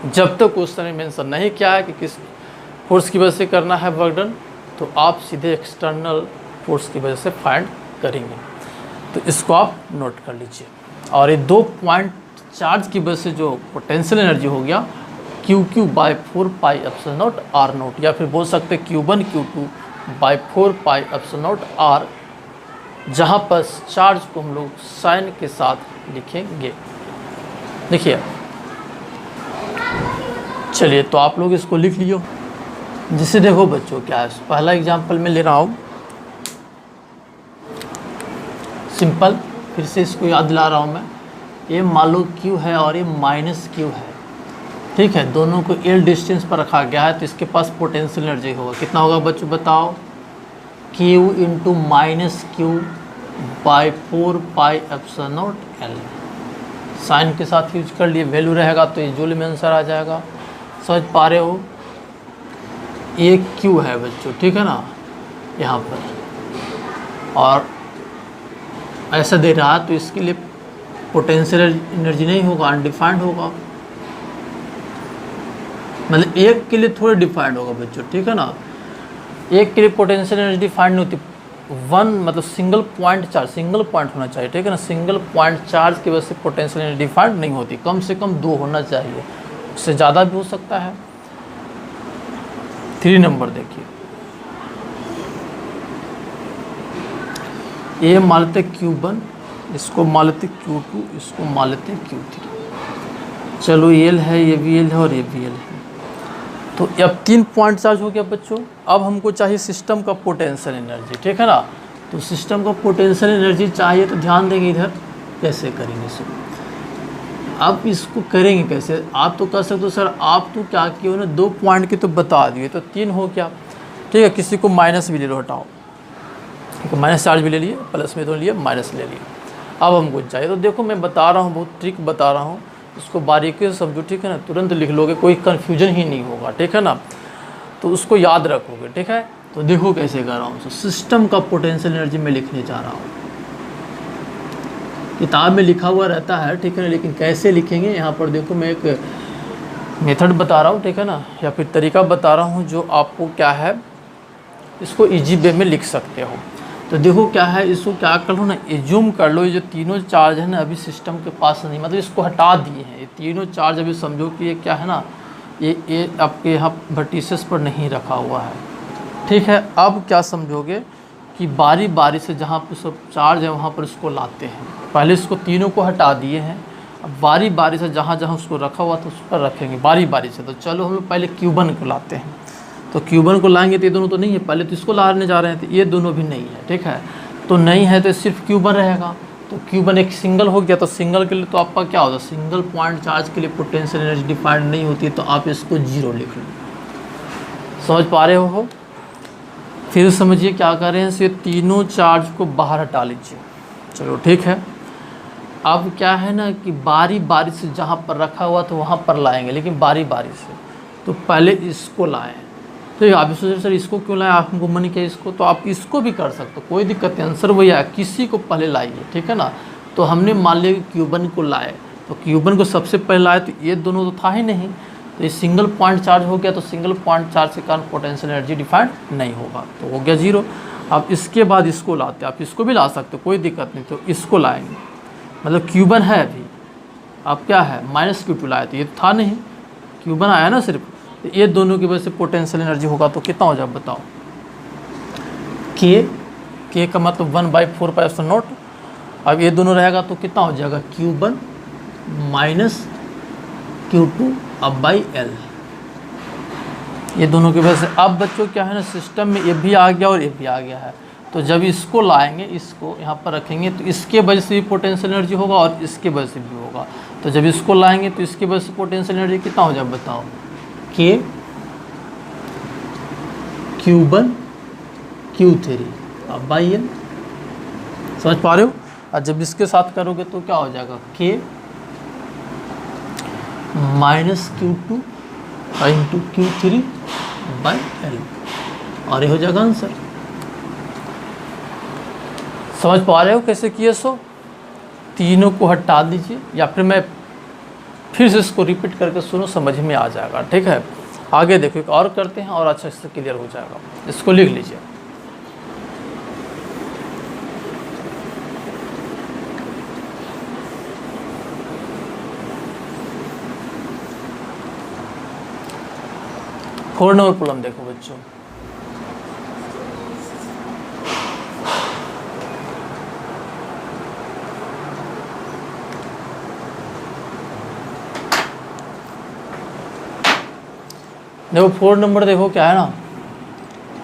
जब तक क्वेश्चन में मेंशन नहीं किया है कि किस फोर्स की वजह से करना है वर्क डन, तो आप सीधे एक्सटर्नल फोर्स की वजह से फाइंड करेंगे। तो इसको आप नोट कर लीजिए। और ये 2 पॉइंट चार्ज की वजह से जो पोटेंशियल एनर्जी हो गया Q3/4πε0 R0, या फिर बोल सकते Q1 Q2/4πε0 R, जहाँ पर चार्ज को हम लोग साइन के साथ लिखेंगे। देखिए, चलिए तो आप लोग इसको लिख लियो। जिसे देखो बच्चों क्या है, पहला एग्जांपल मैं ले रहा हूँ सिंपल, फिर से इसको याद दिला रहा हूँ मैं। ये मान लो Q है और ये माइनस Q है। ठीक है, दोनों को L डिस्टेंस पर रखा गया है, तो इसके पास पोटेंशियल एनर्जी होगा, कितना होगा बच्चों बताओ, Q into minus Q/4πε0 L। Sign के साथ यूज कर लिए, वैल्यू रहेगा तो ये जूल में आंसर आ जाएगा। समझ पा रहे हो, ये Q है बच्चों। ठीक है ना, यहाँ पर, और ऐसा दे रहा है तो इसके लिए पोटेंशियल एनर्जी नहीं होगा, अनडिफाइंड होगा, मतलब एक के लिए थोड़े डिफाइंड होगा बच्चों। ठीक है ना, एक के लिए पोटेंशियल एनर्जी डिफाइंड नहीं होती, वन मतलब single point charge, single point होना चाहिए, ठीक है ना। सिंगल पॉइंट चार्ज की वजह से पोटेंशियल एनर्जी डिफाइंड नहीं होती, कम से कम 2 होना चाहिए, उससे ज़्यादा भी हो सकता है। 3 नंबर देखिए, ये मान लेते Q1, इसको मान लेते Q2, इसको मान लेते Q3। चलो ये L है, ये भी L है और ये भी L है। तो अब 3 पॉइंट चार्ज हो गया बच्चों। अब हमको चाहिए सिस्टम का पोटेंशियल एनर्जी, ठीक है ना। तो सिस्टम का पोटेंशियल एनर्जी चाहिए तो ध्यान देंगे इधर कैसे करेंगे इसको। आप इसको करेंगे कैसे, आप तो कर सकते हो सर, आप तो क्या किए हो ना 2 पॉइंट के तो बता दिए, तो 3 हो क्या, ठीक है। किसी को माइनस भी ले लो, हटाओ, ठीक है, माइनस चार्ज भी ले लिए, प्लस में तो लिए, माइनस ले लिए। अब हमको चाहिए, तो देखो मैं बता रहा हूँ, बहुत ट्रिक बता रहा हूँ, इसको बारीकी से समझो, ठीक है ना। तुरंत लिख लोगे, कोई कन्फ्यूजन ही नहीं होगा, ठीक है ना। तो उसको याद रखोगे, ठीक है। तो देखो कैसे कर रहा हूँ, तो सिस्टम का पोटेंशियल एनर्जी मैं लिखने जा रहा हूँ। किताब में लिखा हुआ रहता है, ठीक है ना, लेकिन कैसे लिखेंगे यहाँ पर देखो, मैं एक मेथड बता रहा हूँ, ठीक है ना, या फिर तरीका बता रहा हूँ जो आपको क्या है, इसको ईजी वे में लिख सकते हो। तो देखो क्या है, इसको क्या कर लो ना, एज्यूम कर लो, ये जो तीनों चार्ज है ना अभी सिस्टम के पास नहीं, मतलब इसको हटा दिए हैं, ये तीनों चार्ज अभी समझो कि ये क्या है ना, ये आपके यहाँ वर्टिसेस पर नहीं रखा हुआ है, ठीक है। अब क्या समझोगे कि बारी बारी से जहाँ पर सब चार्ज है वहाँ पर इसको लाते हैं, पहले इसको तीनों को हटा दिए हैं, अब बारी बारी से जहाँ जहाँ उसको रखा हुआ था उस पर रखेंगे बारी बारी से। तो चलो हम लोग पहले Q1 को लाते हैं, तो Q1 को लाएंगे तो ये दोनों तो नहीं है, पहले तो इसको लाने जा रहे हैं, तो ये दोनों भी नहीं है, ठीक है। तो नहीं है तो सिर्फ Q1 रहेगा, तो Q1 एक सिंगल हो गया, तो सिंगल के लिए तो आपका क्या होता है, सिंगल पॉइंट चार्ज के लिए पोटेंशियल एनर्जी डिफाइंड नहीं होती है, तो आप इसको 0 लिख लो। समझ पा रहे हो। फिर समझिए क्या कर रहे हैं, ये तीनों चार्ज को बाहर हटा लीजिए, चलो ठीक है। अब क्या है ना कि बारी बारी से जहाँ पर रखा हुआ था वहाँ पर लाएंगे, लेकिन बारी बारी से, तो पहले इसको लाएं। तो आप सोच सर इसको क्यों लाएं, आपको मन किया इसको, तो आप इसको भी कर सकते हो, कोई दिक्कत नहीं, आंसर वही आया, किसी को पहले लाइए, ठीक है ना। तो हमने मान लिया कि Q1 को लाए, तो Q1 को सबसे पहले लाए, तो ये दोनों तो था ही नहीं, तो ये सिंगल पॉइंट चार्ज हो गया, तो सिंगल पॉइंट चार्ज के कारण पोटेंशियल एनर्जी डिफाइंड नहीं होगा, तो हो गया 0। अब इसके बाद इसको लाते, आप इसको भी ला सकते हो, कोई दिक्कत नहीं। तो इसको लाएंगे, मतलब Q1 है अभी, अब क्या है -Q2 लाए, तो ये था नहीं, Q1 आया ना सिर्फ, तो ये दोनों की वजह से पोटेंशियल एनर्जी होगा, तो कितना हो जाए बताओ, K का मतलब 1/4πε0। अब ये दोनों रहेगा तो कितना हो जाएगा, Q1 - Q2 अब बाई L, ये दोनों की वजह से। अब बच्चों क्या है ना, सिस्टम में ये भी आ गया और ये भी आ गया है, तो जब इसको लाएंगे, इसको यहाँ पर रखेंगे, तो इसके वजह से भी पोटेंशियल एनर्जी होगा और इसके वजह से भी होगा। तो जब इसको लाएंगे तो इसके वजह से पोटेंशियल एनर्जी कितना हो जाए बताओ, K Q1 Q3 अब बाई L। समझ पा रहे हो। और जब इसके साथ करोगे तो क्या हो जाएगा, K -Q2 into Q3 by L, और ये हो जाएगा आंसर। समझ पा रहे हो कैसे किए सो। तीनों को हटा दीजिए, या फिर मैं फिर से इसको रिपीट करके सुनो, समझ में आ जाएगा, ठीक है। आगे देखो एक और करते हैं और अच्छा से क्लियर हो जाएगा, इसको लिख लीजिए। फोर नंबर प्रॉब्लम देखो बच्चों, देखो 4 नंबर देखो क्या है ना,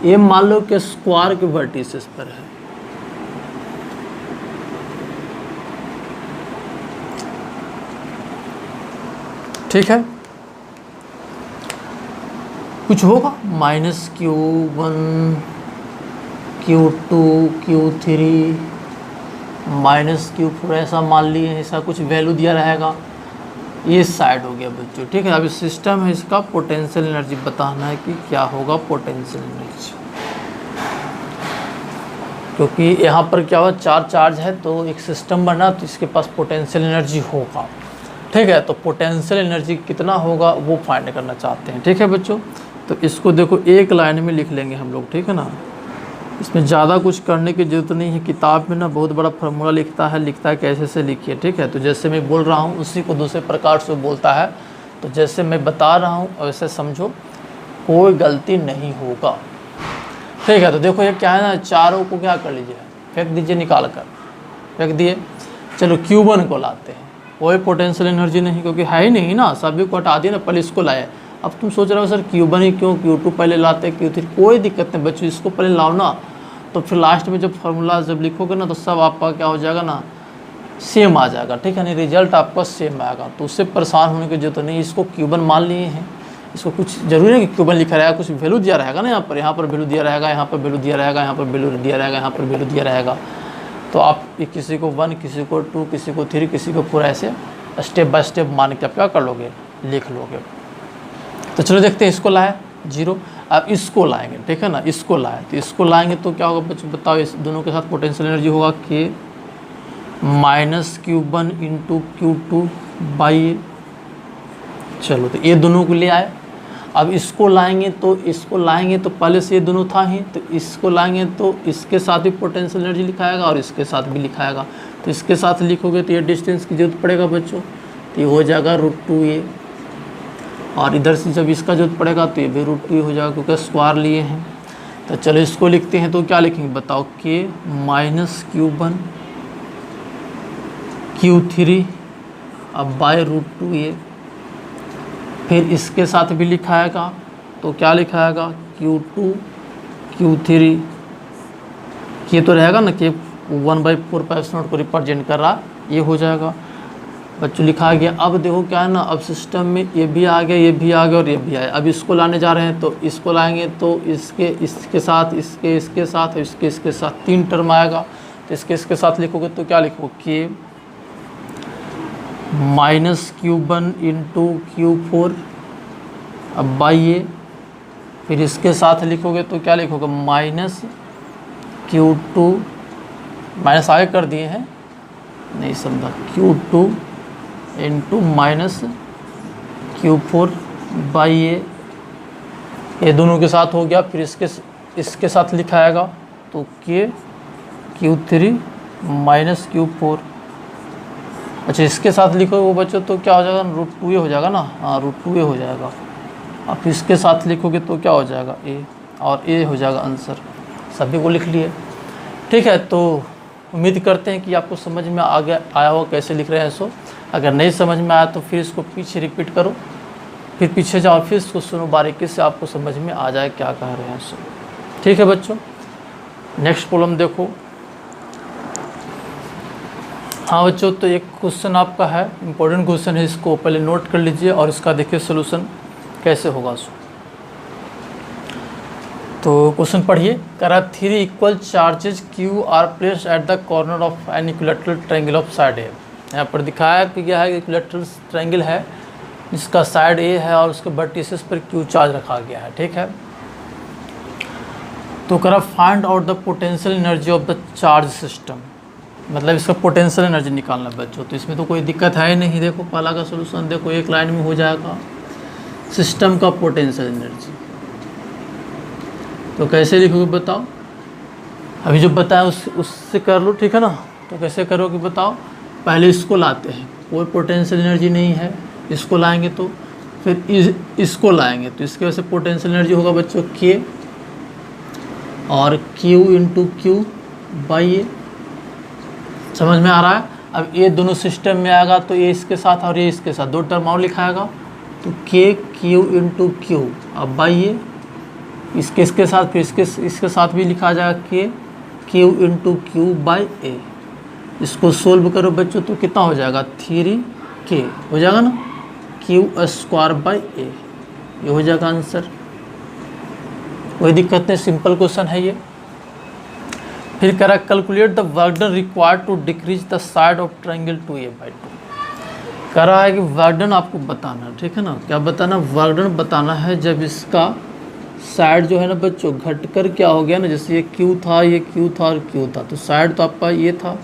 ये मान लो कि स्क्वायर के वर्टिसेस पर है, ठीक है। कुछ होगा -Q1 Q2 Q3 -Q4 ऐसा मान लिए, ऐसा कुछ वैल्यू दिया रहेगा, ये साइड हो गया बच्चों, ठीक है। अभी सिस्टम है, इसका पोटेंशियल एनर्जी बताना है कि क्या होगा पोटेंशियल एनर्जी, क्योंकि यहाँ पर क्या हुआ 4 चार्ज है तो एक सिस्टम बना, तो इसके पास पोटेंशियल एनर्जी होगा, ठीक है। तो पोटेंशियल एनर्जी कितना होगा वो फाइंड करना चाहते हैं, ठीक है बच्चों। तो इसको देखो एक लाइन में लिख लेंगे हम लोग, ठीक है ना। इसमें ज़्यादा कुछ करने की ज़रूरत नहीं है। किताब में ना बहुत बड़ा फार्मूला लिखता है कैसे से लिखिए, ठीक है। तो जैसे मैं बोल रहा हूँ उसी को दूसरे प्रकार से बोलता है, तो जैसे मैं बता रहा हूँ वैसे समझो, कोई गलती नहीं होगा, ठीक है। तो देखो ये क्या है ना, चारों को क्या कर लीजिए, फेंक दीजिए, निकाल कर फेंक दिए। चलो Q1 को लाते हैं, कोई पोटेंशियल एनर्जी नहीं, क्योंकि है ही नहीं ना, सभी को हटा दिया ना, पहले इसको लाए। अब तुम सोच रहे हो सर Q1 ही क्यों, Q2 पहले लाते, Q3, कोई दिक्कत नहीं बच्चों, इसको पहले लाओ ना, तो फिर लास्ट में जब फार्मूला जब लिखोगे ना तो सब आपका क्या हो जाएगा ना, सेम आ जाएगा, ठीक है। नहीं रिजल्ट आपका सेम आएगा, तो उससे परेशान होने की जरूरत नहीं। इसको Q1 मान लिए हैं, इसको कुछ जरूरी है कि Q1 लिखा रहेगा, कुछ वैल्यू दिया रहेगा ना, यहाँ पर वैल्यू दिया रहेगा, यहाँ पर वैल्यू दिया रहेगा, यहाँ पर वैल्यू दिया रहेगा, यहाँ पर वैल्यू दिया रहेगा। तो आप किसी को 1, किसी को 2, किसी को 3, किसी को पूरा ऐसे स्टेप बाय स्टेप मान के आप क्या कर लोगे, लिख लोगे। तो चलो देखते हैं, इसको लाए 0, अब इसको लाएंगे, ठीक है ना, इसको लाए, तो इसको लाएंगे तो क्या होगा बच्चों बताओ, इस दोनों के साथ पोटेंशियल एनर्जी होगा K minus Q1 into Q2 by. चलो तो ये दोनों को ले आए, अब इसको लाएंगे तो पहले से ये दोनों था ही, तो इसको लाएंगे तो इसके साथ भी पोटेंशियल एनर्जी लिखाएगा और इसके साथ भी लिखाएगा। तो इसके साथ लिखोगे तो ये डिस्टेंस की जरूरत पड़ेगा बच्चों, तो ये हो जाएगा √2a, और इधर से जब इसका जरूरत पड़ेगा तो ये भी √2a हो जाएगा, क्योंकि स्क्वायर लिए हैं। तो चलो इसको लिखते हैं, तो क्या लिखेंगे बताओ, K माइनस Q1 Q3 अब बाय √2a, फिर इसके साथ भी लिखाएगा, तो क्या लिखाएगा Q2 Q3, ये तो रहेगा ना कि 1/4 को रिप्रेजेंट कर रहा, ये हो जाएगा बच्चों, लिखा गया। अब देखो क्या है ना, अब सिस्टम में ये भी आ गया, ये भी आ गया और ये भी आया। अब इसको लाने जा रहे हैं, तो इसको लाएंगे तो इसके साथ इसके साथ इसके साथ 3 टर्म आएगा, तो इसके साथ लिखोगे तो क्या लिखोगे, K minus Q1 into Q4 अब बाई ए, फिर इसके साथ लिखोगे तो क्या लिखोगे, माइनस Q2, माइनस आगे कर दिए हैं, नहीं समझा, Q2 into minus Q4 by ए, ये दोनों के साथ हो गया। फिर इसके साथ लिखाएगा तो K Q3 माइनस Q4, अच्छा इसके साथ लिखो वो बच्चों तो क्या हो जाएगा, √2a हो जाएगा ना, हाँ √2a हो जाएगा। अब इसके साथ लिखोगे तो क्या हो जाएगा, a, और a हो जाएगा आंसर। सभी को लिख लिए, ठीक है। तो उम्मीद करते हैं कि आपको समझ में आया हो कैसे लिख रहे हैं। सो अगर नहीं समझ में आया तो फिर इसको पीछे रिपीट करो, फिर पीछे जाओ, फिर इसको सुनो बारीकी से, आपको समझ में आ जाए क्या कह रहे हैं। सो ठीक है बच्चों, नेक्स्ट प्रॉब्लम देखो। हाँ बच्चों, तो एक क्वेश्चन आपका है, इम्पोर्टेंट क्वेश्चन है, इसको पहले नोट कर लीजिए और इसका देखिए सोल्यूशन कैसे होगा। सो तो क्वेश्चन पढ़िए, करा 3 equal charges Q are placed at the corner of an equilateral triangle of side a. यहाँ पर दिखाया कि क्या है, इक्विलैटरल ट्रायंगल है जिसका साइड ए है और उसके वर्टिसेस पर Q चार्ज रखा गया है, ठीक है। तो करा find out the potential energy of the charge system, मतलब इसका पोटेंशियल एनर्जी निकालना बच्चों। तो इसमें तो कोई दिक्कत है ही नहीं, देखो पहला का सोल्यूशन देखो, एक लाइन में हो जाएगा, सिस्टम का पोटेंशियल एनर्जी। तो कैसे लिखोगे बताओ, अभी जो बताया उससे कर लो, ठीक है ना। तो कैसे करोगे बताओ, पहले इसको लाते हैं, कोई पोटेंशियल एनर्जी नहीं है, इसको लाएंगे तो फिर इसको लाएंगे तो इसके वजह से पोटेंशियल एनर्जी होगा बच्चों K और Q इंटू Q बाई ए, समझ में आ रहा है। अब ये दोनों सिस्टम में आएगा तो ये इसके साथ और ये इसके साथ 2 टर्म और लिखाएगा, तो K Q इंटू Q अब बाई ए, इसके साथ फिर इसके साथ भी लिखा जाएगा K Q into Q by a. इसको सोल्व करो बच्चों तो कितना हो जाएगा, 3K हो जाएगा ना, Q स्क्वायर बाई ए, ये हो जाएगा आंसर। कोई दिक्कत नहीं, सिंपल क्वेश्चन है ये। फिर कह रहा है calculate the work done required to decrease the side of triangle 2a/2। कह रहा है कि वर्क डन आपको बताना, ठीक है ना, क्या बताना, वर्क डन बताना है जब इसका साइड जो है ना बच्चों घटकर क्या हो गया ना, जैसे ये Q था, ये Q था और Q था, तो साइड तो आपका ये था,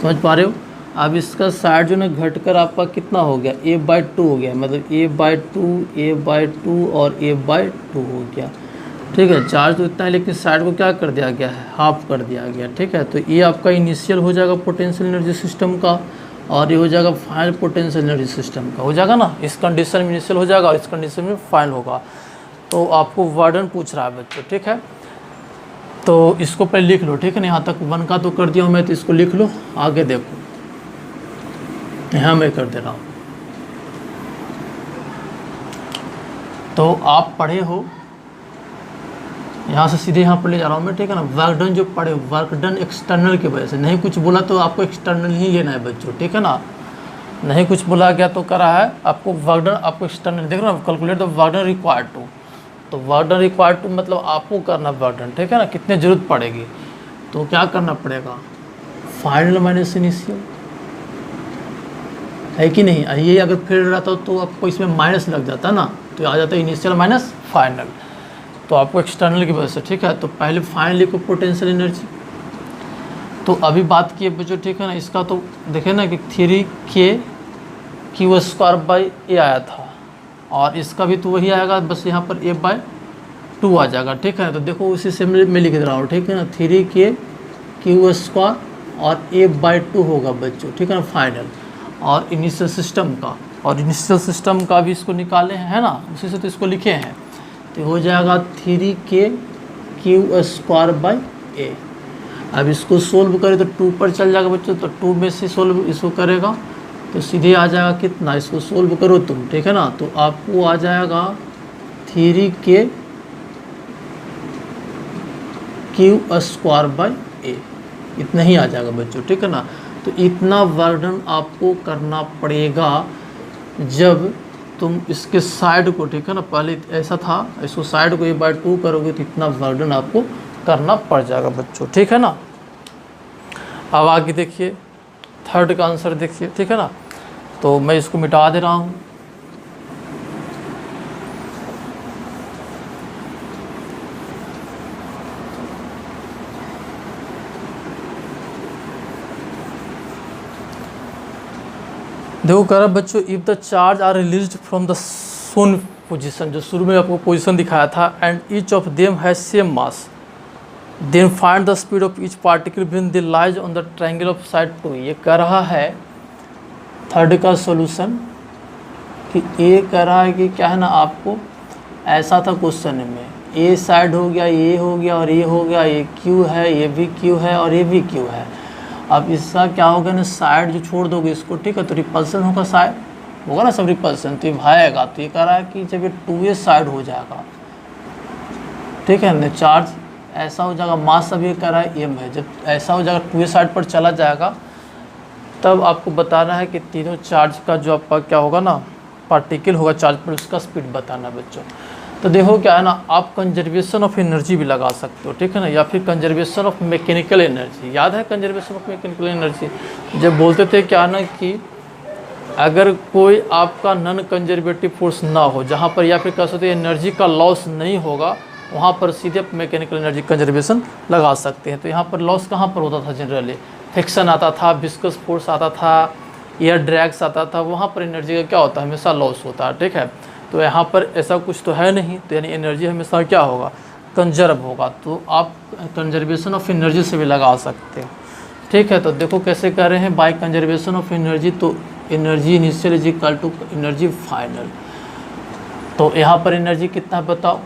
समझ पा रहे हो। अब इसका साइड जो ना घटकर आपका कितना हो गया, a/2 हो गया, मतलब a/2 और a/2 हो गया। ठीक है, चार्ज तो इतना है लेकिन साइड को क्या कर दिया गया है, हाफ कर दिया गया। ठीक है, तो ये आपका इनिशियल हो जाएगा पोटेंशियल एनर्जी सिस्टम का, और ये हो जाएगा फाइनल पोटेंशियल एनर्जी सिस्टम का, हो जाएगा ना। इस कंडीशन में इनिशियल हो जाएगा और इस कंडीशन में फाइनल होगा। तो आपको वर्डन पूछ रहा है बच्चों, ठीक है, तो इसको पहले लिख लो। ठीक है ना, यहाँ तक 1 का तो कर दिया हूँ मैं, तो इसको लिख लो। आगे देखो, यहाँ मैं कर दे रहा हूँ। तो आप पढ़े हो, यहाँ से सीधे यहाँ पर ले जा रहा हूँ मैं। ठीक है ना, वर्क डन जो पढ़े, वर्क डन एक्सटर्नल की वजह से, नहीं कुछ बोला तो आपको एक्सटर्नल ही लेना है बच्चों। ठीक है ना, नहीं कुछ बोला गया तो करा है आपको वर्क डन, आपको एक्सटर्नल देख रहे हो, calculate the work done required to. तो वर्क डन रिक्वायर्ड टू मतलब आपको करना वर्क डन। ठीक है ना, कितनी ज़रूरत पड़ेगी, तो क्या करना पड़ेगा, फाइनल माइनस इनिशियल, है कि नहीं। ये अगर फिर रहता तो आपको इसमें माइनस लग जाता ना, तो आ जाता है इनिशियल माइनस फाइनल। तो आपको एक्सटर्नल की वजह से, ठीक है, तो पहले फाइनल लिखो पोटेंशियल एनर्जी। तो अभी बात किए बच्चों, ठीक है ना, इसका तो देखे ना कि 3K² आया था, और इसका भी तो वही आएगा, बस यहाँ पर A/2 आ जाएगा। ठीक है, तो देखो उसी से मैं लिख दे रहा हूँ। ठीक है ना, 3K² और A/2 होगा बच्चों। ठीक है ना, फाइनल और इनिशियल सिस्टम का, और इनिशियल सिस्टम का भी इसको निकाले हैं ना, उसी से तो इसको लिखे हैं। तो हो जाएगा 3K²/A। अब इसको सोल्व करें तो 2 पर चल जाएगा बच्चों, तो 2 में से सोल्व इसको करेगा तो सीधे आ जाएगा कितना, इसको सोल्व करो तुम। ठीक है ना, तो आपको आ जाएगा 3K²/A, इतना ही आ जाएगा बच्चों। ठीक है ना, तो इतना वर्डन आपको करना पड़ेगा जब तुम इसके साइड को, ठीक है ना, पहले ऐसा था, इसको साइड को A/2 करोगे तो इतना वर्डन आपको करना पड़ जाएगा बच्चों। ठीक है ना, अब आगे देखिए, थर्ड का आंसर देखिए। ठीक है ना, तो मैं इसको मिटा दे रहा हूँ। देखो कह रहा बच्चों, if the charge are released from the shown position, जो शुरू में आपको पोजीशन दिखाया था, and each of them has same mass, then find the speed of each particle when they lies on the triangle of side 2। ये कह रहा है थर्ड का सॉल्यूशन कि ये कह रहा है कि क्या है ना, आपको ऐसा था क्वेश्चन में, ए साइड हो गया, ये हो गया और ये हो गया, ये क्यू है, ये भी क्यू है और ये भी क्यू है। अब इसका क्या होगा ना, साइड जो छोड़ दोगे इसको, ठीक है, तो रिपल्सन होगा, साइड होगा ना, सब रिपल्सन, तो ये भाएगा। तो ये कह रहा है कि जब ये 2A साइड हो जाएगा, ठीक है ना, चार्ज ऐसा हो जाएगा, मास अभी कह रहा है m है, जब ऐसा हो जाएगा 2A साइड पर चला जाएगा, तब आपको बताना है कि तीनों चार्ज का जो आपका क्या होगा ना, पार्टिकल होगा चार्ज पर, उसका स्पीड बताना बच्चों। तो देखो क्या है ना, आप कंजर्वेशन ऑफ एनर्जी भी लगा सकते हो, ठीक है ना, या फिर कंजर्वेशन ऑफ मैकेनिकल एनर्जी। याद है कंजर्वेशन ऑफ मैकेनिकल एनर्जी, जब बोलते थे क्या ना कि अगर कोई आपका नॉन कंजर्वेटिव फोर्स ना हो, जहाँ पर या फिर कह सकते हैं एनर्जी का लॉस नहीं होगा, वहाँ पर सीधे मैकेनिकल एनर्जी कंजर्वेशन लगा सकते हैं। तो यहाँ पर लॉस कहाँ पर होता था, जनरली फ्रिक्शन आता था, विस्कस फोर्स आता था, एयर ड्रैग्स आता था, वहाँ पर एनर्जी का क्या होता है, हमेशा लॉस होता है। ठीक है, तो यहाँ पर ऐसा कुछ तो है नहीं, तो यानी एनर्जी हमेशा क्या होगा, कंजर्व होगा। तो आप कंजर्वेशन ऑफ एनर्जी से भी लगा सकते हो। ठीक है, तो देखो कैसे कर रहे हैं, बाय कंजर्वेशन ऑफ एनर्जी, तो energy initial is equal to energy final. तो यहाँ पर एनर्जी कितना बताओ,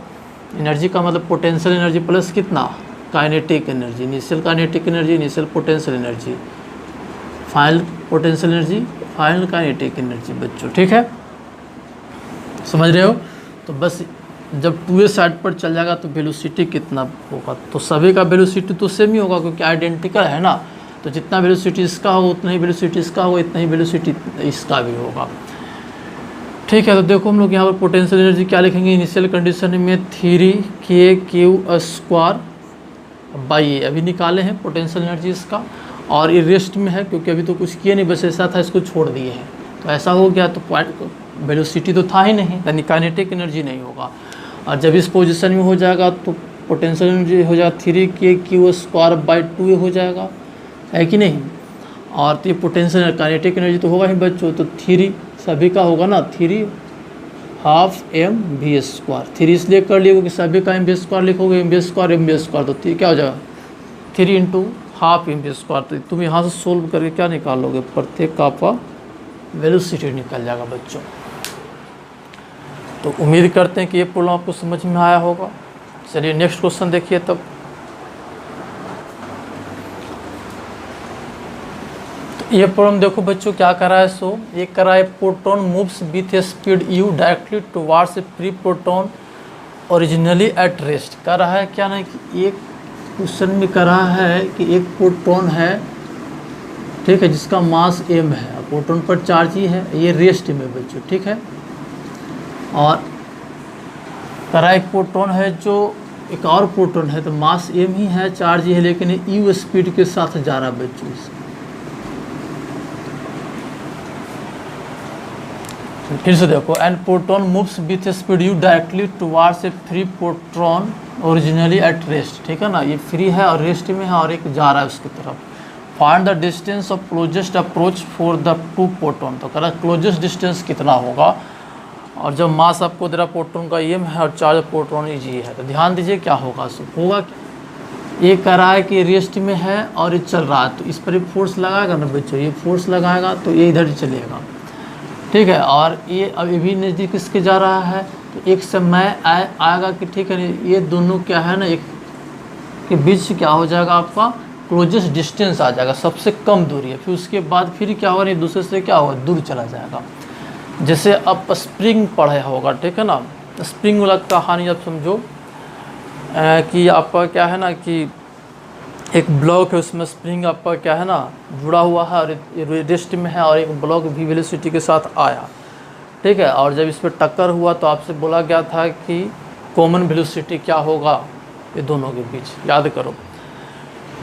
एनर्जी का मतलब पोटेंशियल एनर्जी प्लस कितना, kinetic energy, initial kinetic energy, initial potential energy, final potential energy, final kinetic energy बच्चों। ठीक है, समझ रहे हो। तो बस जब 2A साइड पर चल जाएगा तो वेलोसिटी कितना होगा, तो सभी का वेलोसिटी तो सेम ही होगा क्योंकि आइडेंटिकल है ना। तो जितना वेलोसिटी इसका होगा उतना ही वेलोसिटी इसका होगा, इतना ही वेलोसिटी इसका भी होगा। ठीक है, तो देखो हम लोग यहाँ पर पोटेंशियल एनर्जी क्या लिखेंगे, इनिशियल कंडीशन में 3K²/A अभी निकाले हैं पोटेंशियल एनर्जी इसका, और ये रेस्ट में है क्योंकि अभी तो कुछ किए नहीं, बस ऐसा था इसको छोड़ दिए हैं। तो ऐसा हो गया तो वेलोसिटी तो था ही नहीं, यानी काइनेटिक एनर्जी नहीं होगा। और जब इस पोजीशन में हो जाएगा तो पोटेंशियल एनर्जी हो जाएगा 3K²/2A हो जाएगा, है कि नहीं। और तो ये पोटेंशियल काइनेटिक एनर्जी तो होगा ही बच्चों, तो 3 सभी का होगा ना, 3 हाफ एम वी स्क्वायर। 3 इसलिए कर लिए क्योंकि सभी का एम वी स्क्वायर लिखोगे, एम वी स्क्वायर तो क्या हो जाएगा 3 into half M V square. तो तुम यहाँ से सोल्व करके क्या निकालोगे, प्रत्येक का आपका वेलोसिटी निकल जाएगा बच्चों। तो उम्मीद करते हैं कि ये प्रॉब्लम आपको समझ में आया होगा। चलिए नेक्स्ट क्वेश्चन देखिए तब। तो ये प्रॉब्लम देखो बच्चों क्या कर रहा है, सो ये कर रहा है proton moves with A speed you directly towards A free proton originally at rest. कर रहा है क्या ना कि एक क्वेश्चन में कर रहा है कि एक प्रोटॉन है, ठीक है, जिसका मास m है, प्रोटॉन पर चार्ज ही है, ये रेस्ट में बच्चों, ठीक है। और करा एक प्रोटॉन है जो एक और प्रोटॉन है, तो मास m ही है, चार्ज ही है, लेकिन ये u स्पीड के साथ जा रहा है बच्चों। फिर से देखो, and proton moves with speed you directly towards A free proton originally at rest, ठीक है ना, ये फ्री है और रेस्ट में है और एक जा रहा है उसकी तरफ। Find the distance of closest approach for the two proton. तो कह क्लोजेस्ट डिस्टेंस कितना होगा, और जब मास आपको दे रहा प्रोटॉन का m है और चार्ज प्रोटॉन g है, तो ध्यान दीजिए क्या होगा। सो होगा ये कह रहा है कि रेस्ट में है और ये चल रहा है, तो इस पर फोर्स लगाएगा ना बच्चों, ये फोर्स लगाएगा तो ये इधर ही चलेगा, ठीक है। और ये अभी भी नज़दीक इसके जा रहा है, तो एक समय आएगा कि ठीक है ये दोनों क्या है ना, एक के बीच क्या हो जाएगा आपका क्लोजेस्ट डिस्टेंस आ जाएगा, सबसे कम दूरी है। फिर उसके बाद फिर क्या होगा, एक दूसरे से क्या होगा दूर चला जाएगा। जैसे आप स्प्रिंग पढ़े होगा, ठीक है ना, स्प्रिंग वाला कहानी आप समझो कि आपका क्या है ना कि एक ब्लॉक है, उसमें स्प्रिंग आपका क्या है ना जुड़ा हुआ है और रेस्ट में है, और एक ब्लॉक भी वेलोसिटी के साथ आया, ठीक है। और जब इस पर टक्कर हुआ तो आपसे बोला गया था कि कॉमन वेलोसिटी क्या होगा ये दोनों के बीच, याद करो,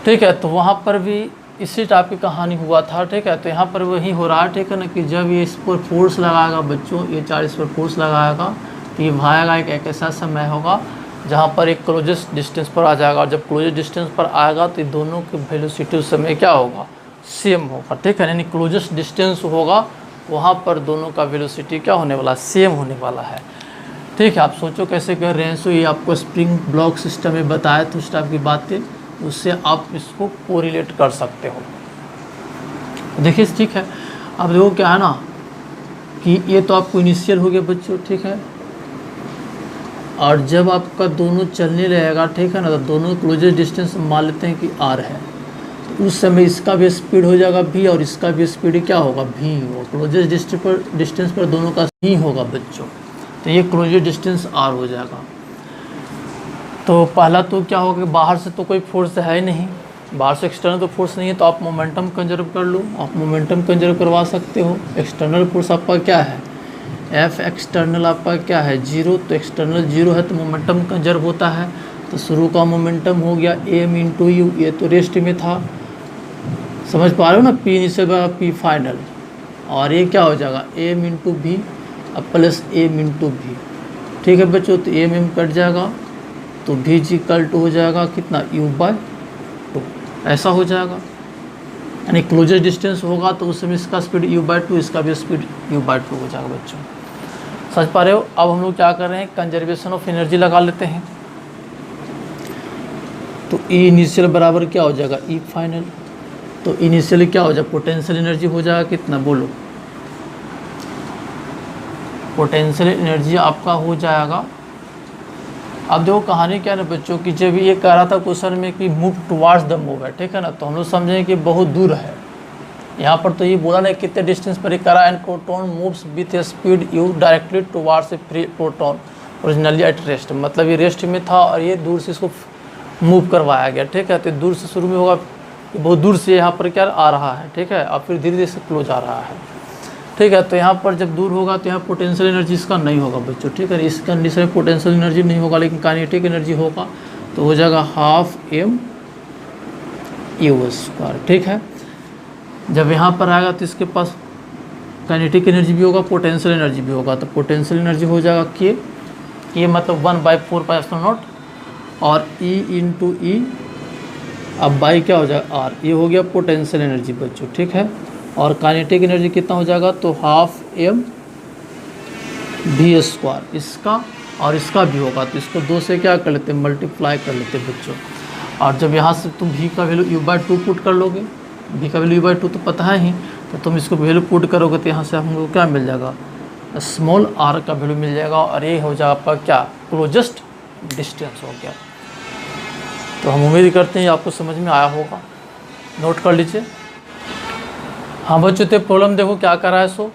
ठीक है। तो वहाँ पर भी इसी टाइप की कहानी हुआ था, ठीक है। तो यहाँ पर वही हो रहा है, ठीक है ना, कि जब ये इस पर फोर्स लगाएगा बच्चों, ये चार्ज इस पर फोर्स लगाएगा तो ये भागेगा, एक ऐसा समय होगा जहाँ पर एक क्लोजेस्ट डिस्टेंस पर आ जाएगा, और जब क्लोजेस्ट डिस्टेंस पर आएगा तो ये दोनों की वेलोसिटी उस समय क्या होगा सेम होगा, ठीक है। यानी क्लोजेस्ट डिस्टेंस होगा वहाँ पर दोनों का वेलोसिटी क्या होने वाला, सेम होने वाला है, ठीक है। आप सोचो कैसे कर रहे हैं। सो ये आपको स्प्रिंग ब्लॉक सिस्टम में बताया तो उस टाइप की बातें, उससे आप इसको कोरिलेट कर सकते हो। देखिए ठीक है, अब देखो क्या है ना कि ये तो आपको इनिशियल हो गया बच्चों, ठीक है। और जब आपका दोनों चलने लगेगा, ठीक है ना, तो दोनों क्लोजेस्ट डिस्टेंस मान लेते हैं कि r है, तो उस समय इसका भी स्पीड हो जाएगा v और इसका भी स्पीड क्या होगा v होगा। क्लोजेस्ट डिस्टेंस पर दोनों का v होगा बच्चों, तो ये क्लोजेस्ट डिस्टेंस r हो जाएगा। तो पहला तो क्या होगा, बाहर से तो कोई फोर्स है ही नहीं, बाहर से एक्सटर्नल तो फोर्स नहीं है, तो आप मोमेंटम कंजर्व कर लो, आप मोमेंटम कंजर्व करवा सकते हो। एक्सटर्नल फोर्स आपका क्या है F एक्सटर्नल आपका क्या है 0, तो एक्सटर्नल 0 है तो मोमेंटम कंजर्व होता है। तो शुरू का मोमेंटम हो गया m इंटू यू, ये तो रेस्ट में था, समझ पा रहे हो ना, P इनिशियल P फाइनल, और ये क्या हो जाएगा m इंटू भी अब प्लस m इंटू भी, ठीक है बच्चों। तो m कट जाएगा तो भी जी कल्ट हो जाएगा कितना u/2, ऐसा हो जाएगा। यानी क्लोजेस्ट डिस्टेंस होगा तो उस समय इसका स्पीड u/2, इसका भी स्पीड u/2 हो जाएगा बच्चों, समझ पा रहे हो। अब हम लोग क्या कर रहे हैं, कंजर्वेशन ऑफ एनर्जी लगा लेते हैं। तो E इनिशियल बराबर क्या हो जाएगा E फाइनल, तो इनिशियली क्या हो जाएगा पोटेंशियल एनर्जी हो जाएगा कितना, बोलो पोटेंशियल एनर्जी आपका हो जाएगा। अब देखो कहानी क्या है ना बच्चों की, जब ये कह रहा था क्वेश्चन में कि मूव टुवार्ड्स द मूव है, ठीक है ना, तो हम लोग समझें कि बहुत दूर है। यहाँ पर तो ये बोला ना कितने डिस्टेंस पर ये करा, and proton moves with A speed you directly towards A free proton originally at rest, मतलब ये रेस्ट में था और ये दूर से इसको मूव करवाया गया, ठीक है। तो दूर से शुरू में होगा, बहुत दूर से यहाँ पर क्या आ रहा है, ठीक है, और फिर धीरे धीरे से क्लोज आ रहा है, ठीक है। तो यहाँ पर जब दूर होगा तो यहाँ पोटेंशियल एनर्जी इसका नहीं होगा बच्चों, ठीक है। इस कंडीशन में पोटेंशियल एनर्जी नहीं होगा, लेकिन काइनेटिक एनर्जी होगा, तो हो जाएगा हाफ m u², ठीक है। जब यहाँ पर आएगा तो इसके पास काइनेटिक एनर्जी भी होगा, पोटेंशियल एनर्जी भी होगा, तो पोटेंशियल एनर्जी हो जाएगा k मतलब 1/4πε0 और E इंटू ई, अब बाई क्या हो जाएगा r, ये हो गया पोटेंशियल एनर्जी बच्चों, ठीक है। और काइनेटिक एनर्जी कितना हो जाएगा, तो हाफ m बी स्क्वायर, इसका और इसका भी होगा, तो इसको 2 से क्या कर लेते हैं, मल्टीप्लाई कर लेते हैं बच्चों। और जब यहाँ से तुम v का वैल्यू u/2 पुट कर लोगे, v का वैल्यू u/2 तो पता है ही, तो तुम इसको वैल्यू पुट करोगे तो यहाँ से हमको क्या मिल जाएगा, स्मॉल r का वैल्यू मिल जाएगा, और ये हो जाएगा आपका क्या, क्लोजेस्ट डिस्टेंस हो गया। तो हम उम्मीद करते हैं आपको समझ में आया होगा, नोट कर लीजिए। हाँ बच्चों, तो प्रॉब्लम देखो क्या करा है। सो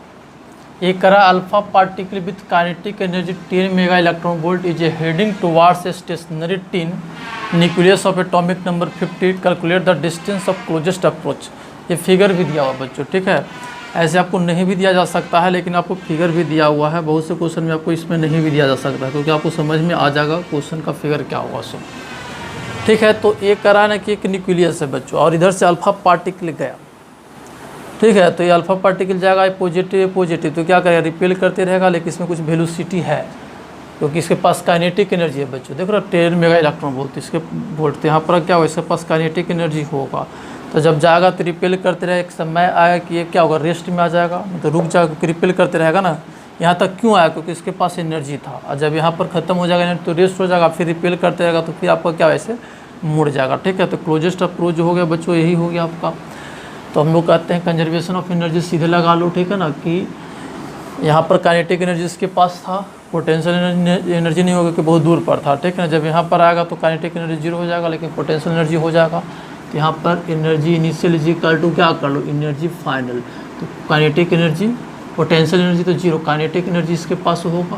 एक करा, alpha particle with kinetic energy 10 mega electron volt is a heading towards a stationary tin nucleus of atomic number 50, calculate the distance of closest approach. ये फिगर भी दिया हुआ बच्चों, ठीक है। ऐसे आपको नहीं भी दिया जा सकता है, लेकिन आपको फिगर भी दिया हुआ है। बहुत से क्वेश्चन में आपको इसमें नहीं भी दिया जा सकता है, क्योंकि आपको समझ में आ जाएगा क्वेश्चन का फिगर क्या होगा। सो ठीक है, तो एक करा ना कि एक न्यूक्लियस है बच्चों, और इधर से अल्फा पार्टिकल गया, ठीक है। तो ये अल्फा पार्टिकल जाएगा पॉजिटिव पॉजिटिव, तो क्या करेगा, रिपेल करते रहेगा, लेकिन इसमें कुछ वेलोसिटी है, क्योंकि इसके पास काइनेटिक एनर्जी है बच्चों। देखो ना 10 मेगा इलेक्ट्रॉन वोल्ट इसके वोल्ट, तो यहाँ पर क्या होगा, इसके पास काइनेटिक एनर्जी होगा। तो जब जाएगा तो रिपेल करते रहेगा, एक समय आएगा कि ये क्या होगा, रेस्ट में आ जाएगा, तो रुक जाएगा, क्योंकि रिपेल करते रहेगा ना। यहाँ तक क्यों आया, क्योंकि इसके पास एनर्जी था, और जब यहाँ पर ख़त्म हो जाएगा तो रेस्ट हो जाएगा, फिर रिपेल करते रहेगा, तो फिर आपका क्या वैसे मुड़ जाएगा, ठीक है। तो क्लोजेस्ट अप्रोच जो हो गया बच्चों, यही हो गया आपका। तो हम लोग कहते हैं कंजर्वेशन ऑफ एनर्जी सीधे लगा लो, ठीक है ना, कि यहाँ पर काइनेटिक एनर्जी इसके पास था, पोटेंशियल एनर्जी नहीं होगा कि बहुत दूर पर था, ठीक है ना। जब यहाँ पर आएगा तो काइनेटिक एनर्जी 0 हो जाएगा, लेकिन पोटेंशियल एनर्जी हो जाएगा। तो यहाँ पर energy initial is equal to क्या कर लो, एनर्जी फाइनल। तो काइनेटिक एनर्जी, पोटेंशियल एनर्जी तो 0, काइनेटिक एनर्जी इसके पास होगा,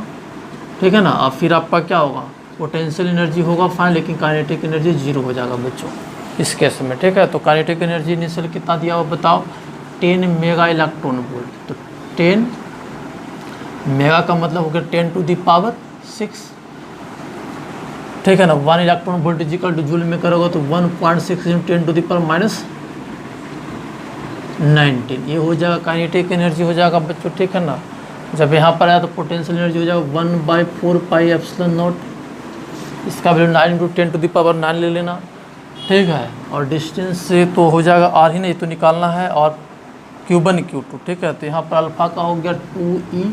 ठीक है ना। और फिर आपका क्या होगा, पोटेंशियल एनर्जी होगा फाइनल, लेकिन काइनेटिक एनर्जी 0 हो जाएगा बच्चों इस केस में, ठीक है। तो काइनेटिक एनर्जी इनिशियल कितना दिया हुआ बताओ, 10 मेगा इलेक्ट्रॉन वोल्ट। तो 10 मेगा का मतलब हो गया 10 टू द पावर 6, ठीक है ना। 1 electron volt equal to joule में करोगे तो 1.6 × 10 टू द पावर -19, ये हो जाएगा काइनेटिक एनर्जी हो जाएगा बच्चों, ठीक है ना। जब यहाँ पर आया तो पोटेंशियल एनर्जी हो जाएगा 1/4 पाई एप्सिलॉन नॉट, इसका वैल्यू 9 × 10 टू द पावर 9 ले लेना, ठीक है। और डिस्टेंस से तो हो जाएगा r ही नहीं तो निकालना है, और Q1 Q2, ठीक है। तो यहाँ पर अल्फा का हो गया 2e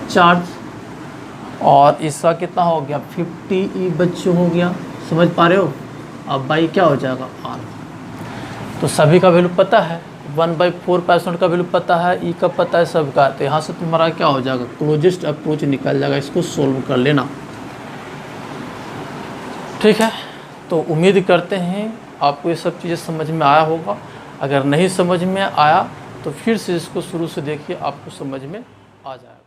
चार्ज, और इसका कितना हो गया 50e बच्चों हो गया, समझ पा रहे हो। अब बाई क्या हो जाएगा r, तो सभी का वैल्यू पता है, 1/4% का वैल्यू पता है, e का पता है, सबका। तो यहाँ से तुम्हारा क्या हो जाएगा, क्लोजेस्ट अप्रोच निकल जाएगा। इसको सोल्व कर लेना, ठीक है। तो उम्मीद करते हैं आपको ये सब चीज़ें समझ में आया होगा। अगर नहीं समझ में आया तो फिर से इसको शुरू से देखिए, आपको समझ में आ जाएगा।